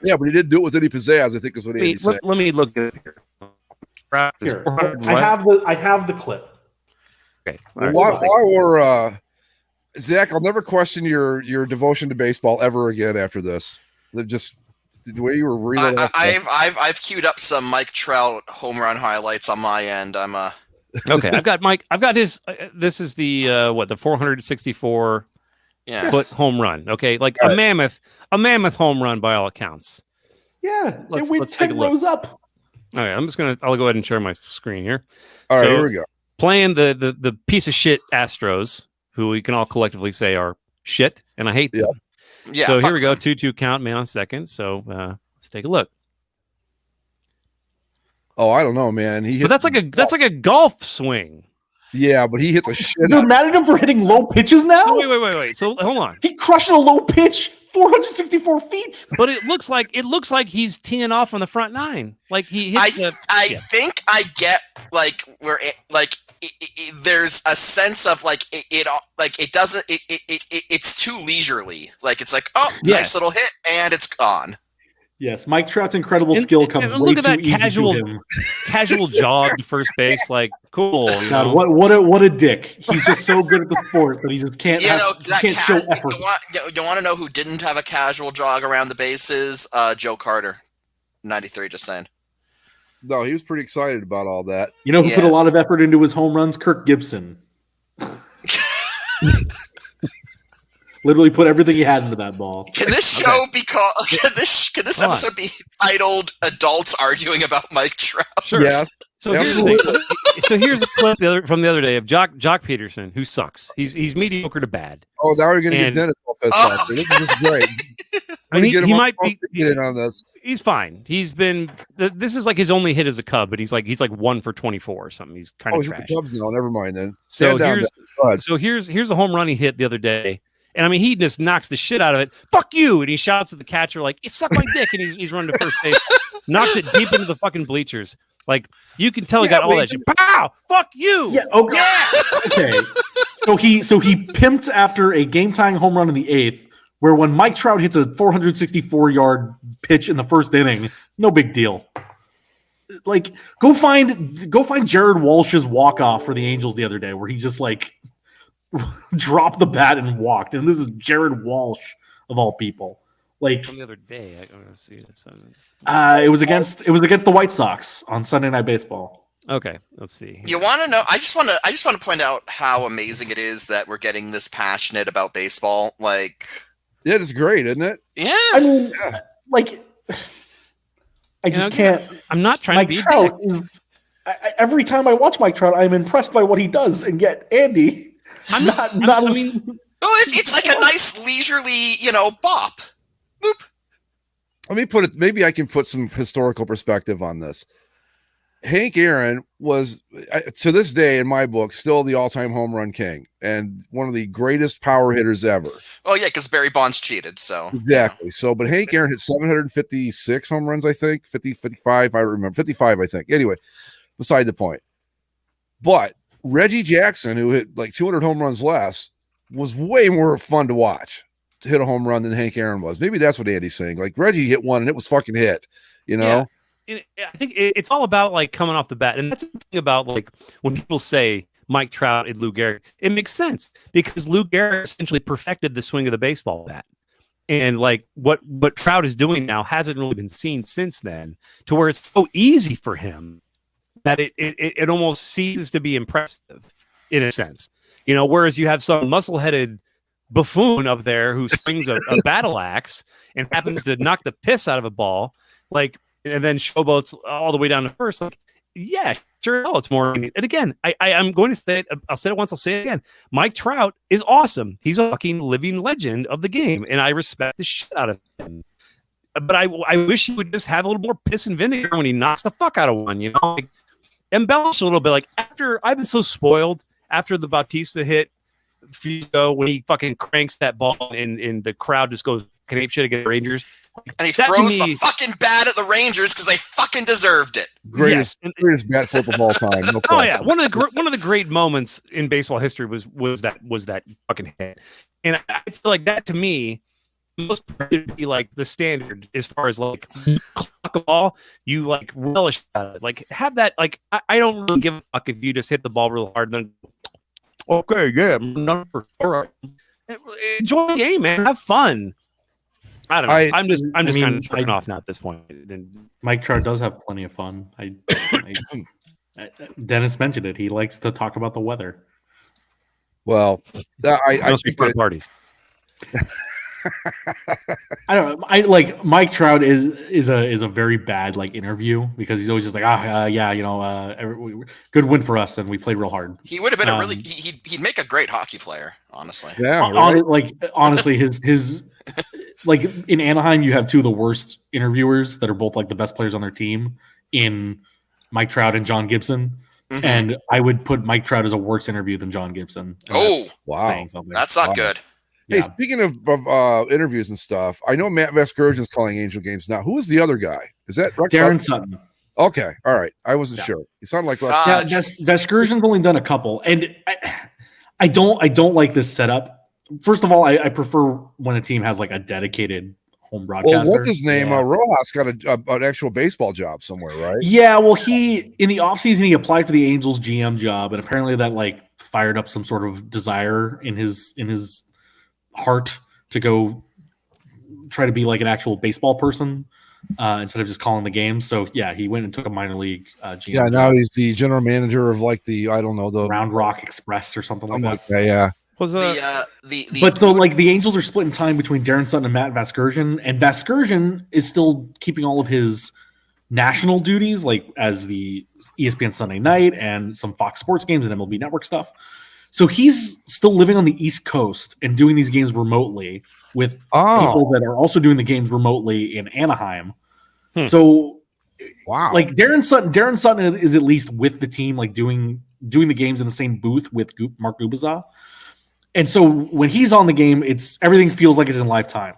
Yeah, but he didn't do it with any pizzazz, I think is what he said. Let me look at it here. I have the clip. Okay. Right. While we're Zach, I'll never question your devotion to baseball ever again after this. Just the way you were reading. I've queued up some Mike Trout home run highlights on my end. Okay, I've got his. This is the the 464 foot home run. Okay, like a mammoth home run by all accounts. Yeah, it went 10 rows up. All right, I'll go ahead and share my screen here. All right, here we go. Playing the piece of shit Astros, who we can all collectively say are shit, and I hate them. Yeah. So here we go, 2-2 count, man on second. So let's take a look. Oh, I don't know, man. But that's like a golf swing. Yeah, but he hit the shit. You're mad at him for hitting low pitches now? No, wait. So hold on. He crushed a low pitch, 464 feet. But it looks like he's teeing off on the front nine. Like he hits I think I get like where there's a sense of it's too leisurely. Like it's like, oh, nice little hit, and it's gone. Yes, Mike Trout's incredible skill comes way look at too that easy casual jog to first base. Like, cool. God, what a dick. He's just so good at the sport that he just can't show effort. You want to know who didn't have a casual jog around the bases? Joe Carter, 93, just saying. No, he was pretty excited about all that. You know who put a lot of effort into his home runs? Kirk Gibson. Literally put everything he had into that ball. Can this show be called? Can this episode be titled "Adults Arguing About Mike Trout"? Sure. Yeah. So here's the thing. So here's a clip from the other day of Jock Peterson, who sucks. He's mediocre to bad. Oh, now we're gonna get Dennis all pissed off. This is great. I mean, he might be get in on this. He's fine. He's been. This is like his only hit as a Cub, but he's like 1 for 24 or something. He's kind of trash. The Cubs now. Never mind then. Here's a home run he hit the other day, and I mean he just knocks the shit out of it. Fuck you! And he shouts at the catcher like, "You suck my dick!" And he's running to first base, knocks it deep into the fucking bleachers. Like you can tell he got all that shit. Pow! Fuck you! Yeah. Okay. Yeah. Okay. So he pimped after a game-tying home run in the 8th, where when Mike Trout hits a 464-yard pitch in the first inning, no big deal. Like, go find Jared Walsh's walk-off for the Angels the other day, where he just like dropped the bat and walked. And this is Jared Walsh of all people. Like from the other day, I'm gonna see it. It was against the White Sox on Sunday Night Baseball. Okay, let's see. You want to know? I just want to point out how amazing it is that we're getting this passionate about baseball. Like, yeah, it's great, isn't it? Yeah. I mean, like, I just can't. I'm not trying Mike to be Trout is. Every time I watch Mike Trout, I'm impressed by what he does, and yet Andy, it's like a nice leisurely, bop. Boop. Let me put it. Maybe I can put some historical perspective on this. Hank Aaron was, to this day in my book, still the all-time home run king and one of the greatest power hitters ever. Oh yeah, because Barry Bonds cheated. So exactly. So, but Hank Aaron hit 756 home runs. I think 55. I remember 55. I think. Anyway, beside the point. But Reggie Jackson, who hit like 200 home runs less, was way more fun to watch to hit a home run than Hank Aaron was. Maybe that's what Andy's saying. Like Reggie hit one and it was fucking hit, Yeah. I think it's all about like coming off the bat. And that's the thing about like when people say Mike Trout and Lou Gehrig, it makes sense because Lou Gehrig essentially perfected the swing of the baseball bat. And like what Trout is doing now hasn't really been seen since then, to where it's so easy for him that it almost ceases to be impressive in a sense. Whereas you have some muscle-headed buffoon up there who swings a battle axe and happens to knock the piss out of a ball, like, and then showboats all the way down to first. Like, yeah, sure, it's more. And again, I'm going to say it. I'll say it once. I'll say it again. Mike Trout is awesome. He's a fucking living legend of the game, and I respect the shit out of him. But I wish he would just have a little more piss and vinegar when he knocks the fuck out of one. Like, embellish a little bit. Like after I've been so spoiled after the Bautista hit. When he fucking cranks that ball and the crowd just goes ape shit against the Rangers, and he throws the fucking bat at the Rangers because they fucking deserved it. Greatest bat flip of all time. No oh yeah, one of the great moments in baseball history was that fucking hit, and I feel like that to me most would be like the standard as far as like you clock a ball, you like relish at it, like have that like I don't really give a fuck if you just hit the ball real hard and then. Okay, yeah, number 4. Enjoy the game, man. Have fun. I don't know. I'm just kind of tripping off now at this point. Mike Trout does have plenty of fun. Dennis mentioned it. He likes to talk about the weather. Well, I think that parties. I don't know. I like Mike Trout is a very bad like interview because he's always just like good win for us and we played real hard. He would have been he'd make a great hockey player, honestly. Yeah, right? Honestly, his like in Anaheim you have two of the worst interviewers that are both like the best players on their team in Mike Trout and John Gibson. Mm-hmm. And I would put Mike Trout as a worse interview than John Gibson. Oh, wow, saying something. That's not good. Hey, speaking of interviews and stuff, I know Matt Vasgersian's calling Angel games now. Who is the other guy? Is that Rex Darren Sutton? Okay, all right. I wasn't sure. He sounded like Vasgersian's only done a couple, and I don't like this setup. First of all, I prefer when a team has like a dedicated home broadcaster. Well, what's his name? Rojas got an actual baseball job somewhere, right? Yeah. Well, he in the offseason he applied for the Angels GM job, and apparently that like fired up some sort of desire in his heart to go try to be like an actual baseball person instead of just calling the game. So yeah, he went and took a minor league GM. Yeah, now he's the general manager of like the Round Rock Express or something like that. Okay, yeah. But so like the Angels are splitting time between Darren Sutton and Matt Vasgersian, and Vasgersian is still keeping all of his national duties, like as the ESPN Sunday Night and some Fox Sports games and MLB Network stuff. So he's still living on the East Coast and doing these games remotely with people that are also doing the games remotely in Anaheim. So, wow, like Darren Sutton is at least with the team, like doing the games in the same booth with Mark Gubicza. And so when he's on the game, everything feels like it's in live time.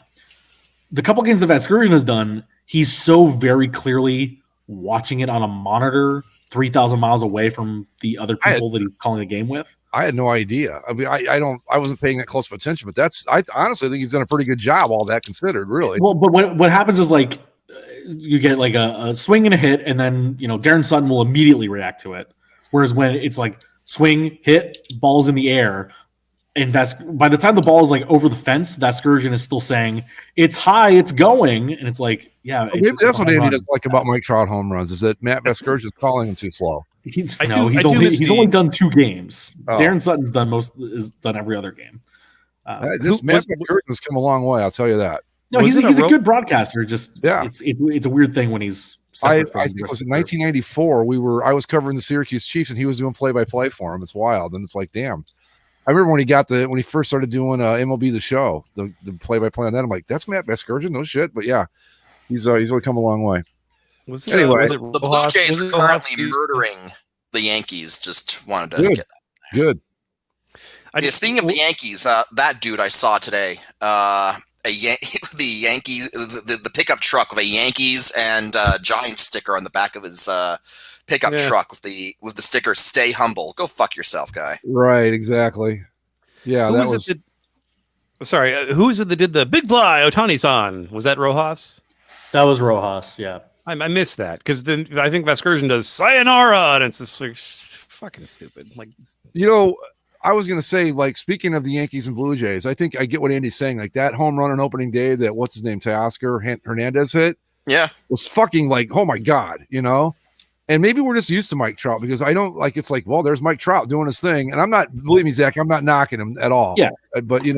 The couple games that Vasgersian has done, he's so very clearly watching it on a monitor 3,000 miles away from the other people that he's calling the game with. I had no idea. I mean, I wasn't paying that close of attention, but I honestly think he's done a pretty good job, all that considered, really. Well, but what happens is like you get like a swing and a hit, and then Darren Sutton will immediately react to it. Whereas when it's like swing, hit, ball's in the air, and by the time the ball is like over the fence, Vasgersian is still saying it's high, it's going, and it's like, yeah. Maybe that's what Andy doesn't like about Mike Trout home runs is that Matt Vasgersian is calling him too slow. He's only done 2 games. Darren Sutton's done every other game. Matt Vasgersian has come a long way. I'll tell you that. No, he's a good broadcaster. Just it's a weird thing when he's. I think it was in 1994. I was covering the Syracuse Chiefs, and he was doing play-by-play for him. It's wild, and it's like, damn. I remember when he first started doing MLB The Show, the play-by-play on that. I'm like, that's Matt Vasgersian, no shit. But yeah, he's really come a long way. Anyway, the Blue Jays are currently murdering the Yankees. Just wanted to get that. Good. Speaking of the Yankees, that dude I saw today, the Yankees, the pickup truck with a Yankees and Giants sticker on the back of his pickup truck with the sticker "Stay humble." Go fuck yourself, guy. Right, exactly. Yeah, sorry, who is it that did the big fly Ohtani-san? Was that Rojas? That was Rojas. Yeah, I missed that because then I think Vasgersian does sayonara, and it's just like fucking stupid. Like, I was going to say, like, speaking of the Yankees and Blue Jays, I think I get what Andy's saying. Like, that home run on opening day that, what's his name, Teoscar Hernandez hit? Yeah. Was fucking like, oh, my God, And maybe we're just used to Mike Trout because I don't like, it's like, well, there's Mike Trout doing his thing. And believe me, Zach, I'm not knocking him at all. Yeah. But, he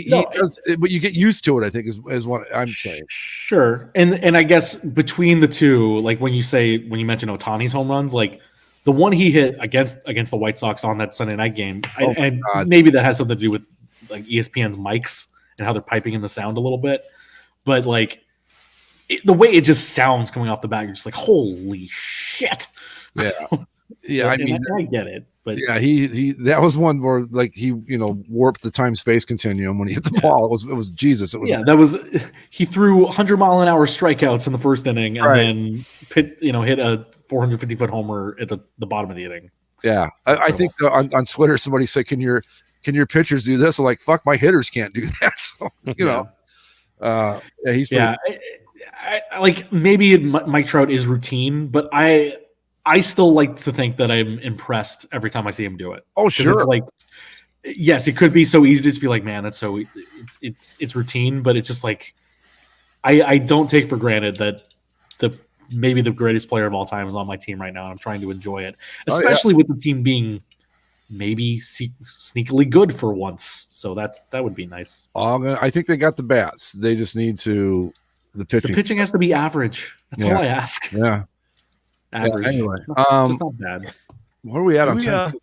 does, but you get used to it, I think, is what I'm saying. Sure. And I guess between the two, like when you mention Ohtani's home runs, like, the one he hit against the White Sox on that Sunday night game, maybe that has something to do with like ESPN's mics and how they're piping in the sound a little bit. But like the way it just sounds coming off the bat, you're just like, holy shit. Yeah. Yeah. I get it. But yeah, he that was one where like he warped the time-space continuum when he hit the ball. It was Jesus. It was he threw 100-mile-an-hour strikeouts in the first inning and then hit a 450-foot homer at the bottom of the inning. Yeah, I think on Twitter somebody said, "Can your pitchers do this?" I'm like, fuck, my hitters can't do that. So he's I like maybe Mike Trout is routine, but I still like to think that I'm impressed every time I see him do it. Oh, sure. It's like, yes, it could be so easy to just be like, man, that's so it's routine, but it's just like I don't take for granted that maybe the greatest player of all time is on my team right now, and I'm trying to enjoy it, especially with the team being maybe sneakily good for once. So that would be nice. I think they got the bats. They just need the pitching. The pitching has to be average. That's all I ask. Yeah. Average. Yeah, anyway, it's not bad. Where are we at on time?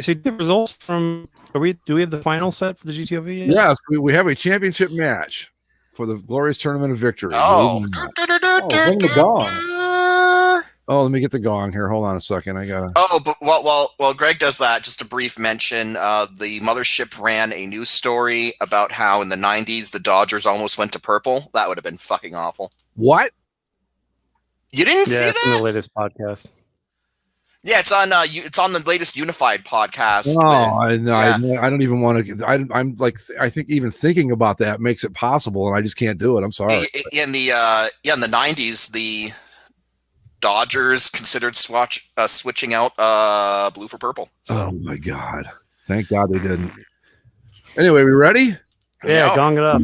So the results from do we have the final set for the GTOV yet? Yes, we have a championship match for the glorious tournament of victory. Ring the gong. Oh, let me get the gong here. Hold on a second. I gotta. Oh, but while Greg does that, just a brief mention. The mothership ran a news story about how in the '90s the Dodgers almost went to purple. That would have been fucking awful. What? You didn't see that? Yeah, it's in the latest podcast. Yeah, it's on the latest Unified podcast. I don't even want to. I'm like, I think even thinking about that makes it possible, and I just can't do it. I'm sorry. In the '90s, the Dodgers considered switching out blue for purple. So. Oh my God! Thank God they didn't. Anyway, we ready? Yeah, gong it up.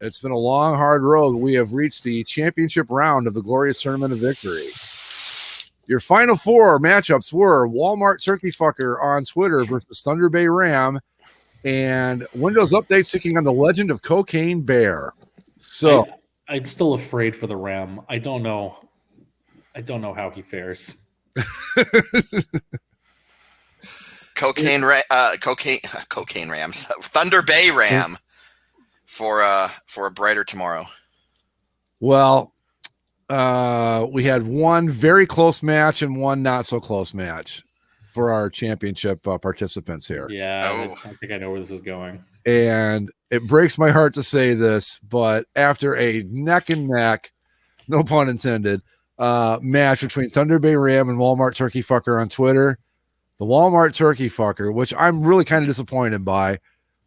It's been a long, hard road. We have reached the championship round of the glorious tournament of victory. Your final 4 matchups were Walmart Turkey Fucker on Twitter versus Thunder Bay Ram, and Windows updates taking on the Legend of Cocaine Bear. So I'm still afraid for the Ram. I don't know. I don't know how he fares. Cocaine Rams, Thunder Bay Ram for a brighter tomorrow. Well, we had one very close match and one not so close match for our championship participants here. Yeah, I think I know where this is going. And it breaks my heart to say this, but after a neck and neck, no pun intended, match between Thunder Bay Ram and Walmart Turkey Fucker on Twitter, the Walmart Turkey Fucker, which I'm really kind of disappointed by,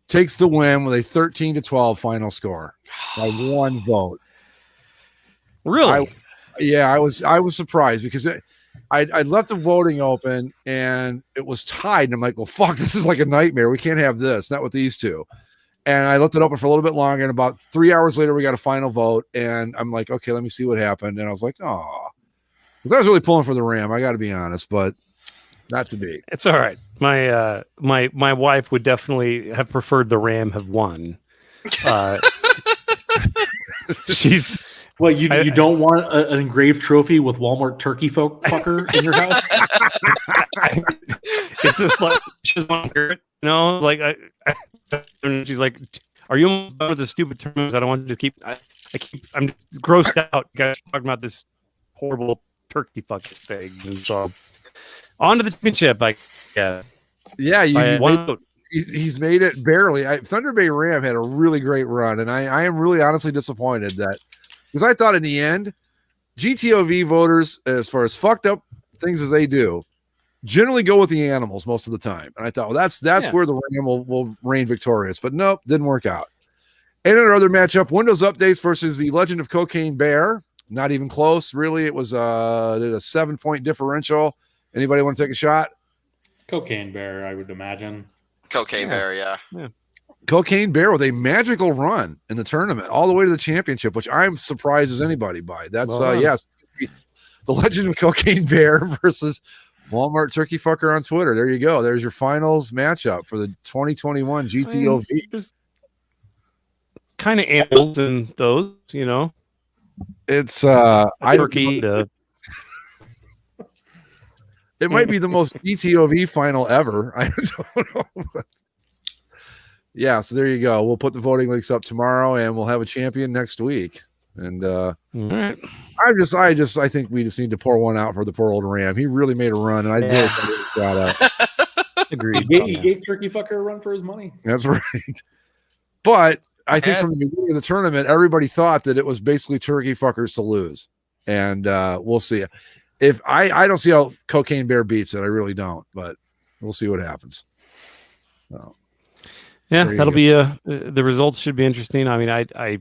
takes the win with a 13-12 final score by one vote. Really? I was surprised because I left the voting open and it was tied. And I'm like, well, fuck, this is like a nightmare. We can't have this, not with these two. And I left it open for a little bit longer. And about 3 hours later, we got a final vote. And I'm like, okay, let me see what happened. And I was like, oh, because I was really pulling for the Ram. I got to be honest, but not to be. It's all right. My my wife would definitely have preferred the Ram have won. She's. Well, you don't want an engraved trophy with Walmart Turkey Fucker in your house? It's just like she doesn't want to hear it, you know. Like and she's like, "Are you almost done with the stupid terms? I don't want to keep. I'm just grossed out. You guys talking about this horrible turkey fucking thing." And so, on to the championship. He's made it barely. Thunder Bay Ram had a really great run, and I am really honestly disappointed that. Because I thought in the end, GTOV voters, as far as fucked up things as they do, generally go with the animals most of the time. And I thought, well, that's where the Ram will reign victorious. But nope, didn't work out. And in our other matchup, Windows Updates versus the Legend of Cocaine Bear. Not even close, really. It was a 7-point differential. Anybody want to take a shot? Cocaine Bear, I would imagine. Cocaine Bear, yeah. Cocaine Bear with a magical run in the tournament all the way to the championship, which I'm surprised as anybody by. That's yes, the Legend of Cocaine Bear versus Walmart Turkey Fucker on Twitter. There you go. There's your finals matchup for the 2021 GTOV. There's kind of animals in those, you know. It's turkey. It might be the most GTOV final ever. I don't know. Yeah, so there you go. We'll put the voting links up tomorrow, and we'll have a champion next week. And right. I think we just need to pour one out for the poor old Ram. He really made a run, and I did shout out. Agreed. He gave Turkey Fucker a run for his money. That's right. But I think from the beginning of the tournament, everybody thought that it was basically Turkey Fuckers to lose, and we'll see. If I don't see how Cocaine Bear beats it, I really don't. But we'll see what happens. So. Yeah, that'll be the results should be interesting. I mean, I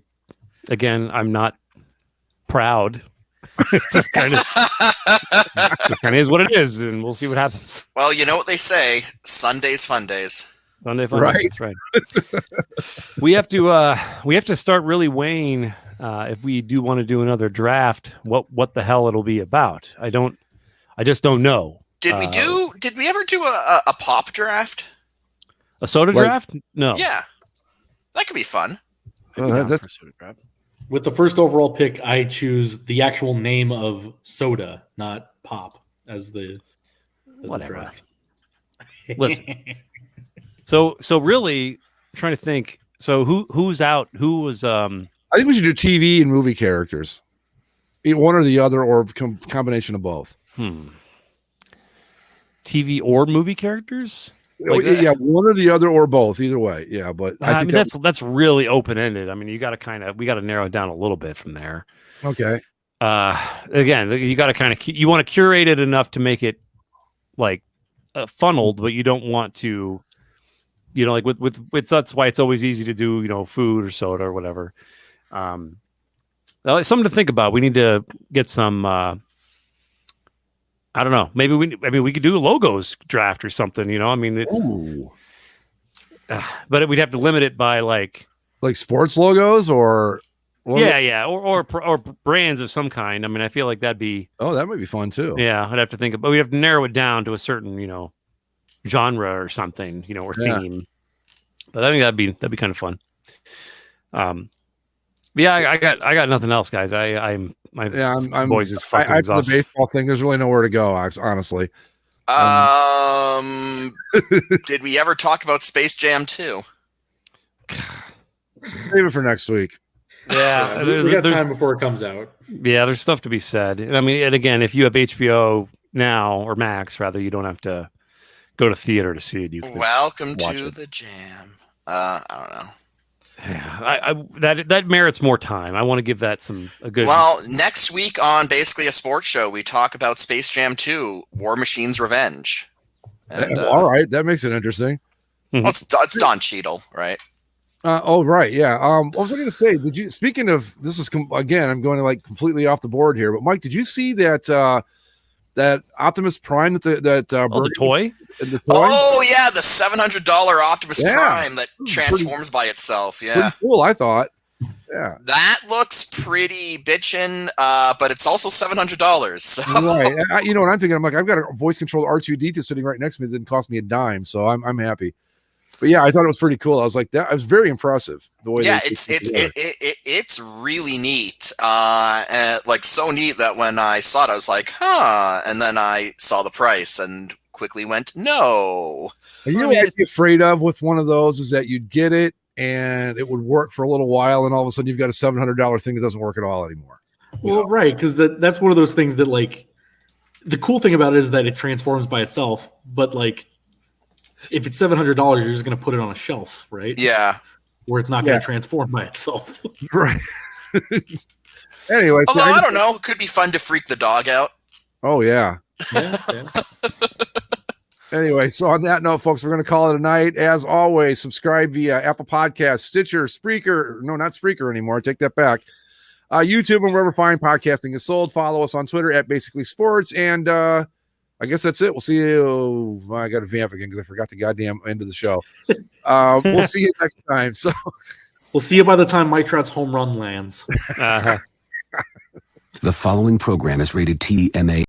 again, I'm not proud. It's just kind of is what it is, and we'll see what happens. Well, you know what they say: Sunday's fun days. Sunday fun days, that's right. we have to start really weighing if we do want to do another draft. What the hell it'll be about? I just don't know. Did we ever do a pop draft? A soda draft? No. Yeah, that could be fun. That's a soda draft. With the first overall pick, I choose the actual name of soda, not pop, as the whatever. Draft. Listen. So really, I'm trying to think. So who's out? Who was? I think we should do TV and movie characters, one or the other, or combination of both. TV or movie characters? Yeah, one or the other or both. Either way, yeah. But I think that's really open ended. I mean, we got to narrow it down a little bit from there. Okay. Again, you got to kind of you want to curate it enough to make it like funneled, but you don't want to, you know, like with that's why it's always easy to do, you know, food or soda or whatever. Something to think about. We need to get some. I don't know. Maybe we could do a logos draft or something. You know, I mean, it's. But we'd have to limit it by like sports logos or. or brands of some kind. I mean, I feel like that'd be. Oh, that might be fun too. Yeah, I'd have to think but we'd have to narrow it down to a certain, you know, genre or something, you know, or theme. But I think that'd be kind of fun. Yeah, I got nothing else, guys. I'm my I'm boys is fucking for the exhausted. baseball thing, there's really nowhere to go, honestly. Did we ever talk about Space Jam 2? Save it for next week. Yeah, we got time before it comes out. Yeah, there's stuff to be said. And I mean, and again, if you have HBO now or Max, rather, you don't have to go to theater to see it. You can Welcome watch to it. the jam. I don't know. Yeah, that merits more time. I want to give that a good. Well, next week on Basically a Sports Show, we talk about Space Jam 2: War Machine's Revenge. And, all right, that makes it interesting. Well, it's Don Cheadle, right? Right, yeah. What was I going to say? Did you? Speaking of this, is again, I'm going to like completely off the board here. But Mike, did you see that that Optimus Prime the toy? The toy? Oh yeah, the $700 Optimus Prime that transforms by itself. Yeah, pretty cool. I thought. Yeah, that looks pretty bitchin', but it's also $700. So. Right. You know what I'm thinking? I'm like, I've got a voice controlled R2D2 sitting right next to me that didn't cost me a dime, so I'm happy. But yeah, I thought it was pretty cool. I was like, that was very impressive the way. Yeah, it's really neat. And like so neat that when I saw it, I was like, huh. And then I saw the price and quickly went, no. And you know what I'd be afraid of with one of those is that you'd get it and it would work for a little while, and all of a sudden you've got a $700 thing that doesn't work at all anymore. Well, right, because that's one of those things that, like, the cool thing about it is that it transforms by itself, but like, if it's $700, you're just going to put it on a shelf, right? Yeah. Where it's not going to transform by itself. Right. Anyway. Although, I don't know. It could be fun to freak the dog out. Oh, yeah. Yeah. Anyway, so on that note, folks, we're going to call it a night. As always, subscribe via Apple Podcasts, Stitcher, Spreaker. No, not Spreaker anymore. Take that back. YouTube and wherever fine podcasting is sold. Follow us on Twitter at Basically Sports. And I guess that's it. We'll see you. Well, I got to vamp again because I forgot the goddamn end of the show. We'll see you next time. So we'll see you by the time Mike Trout's home run lands. The following program is rated TMA.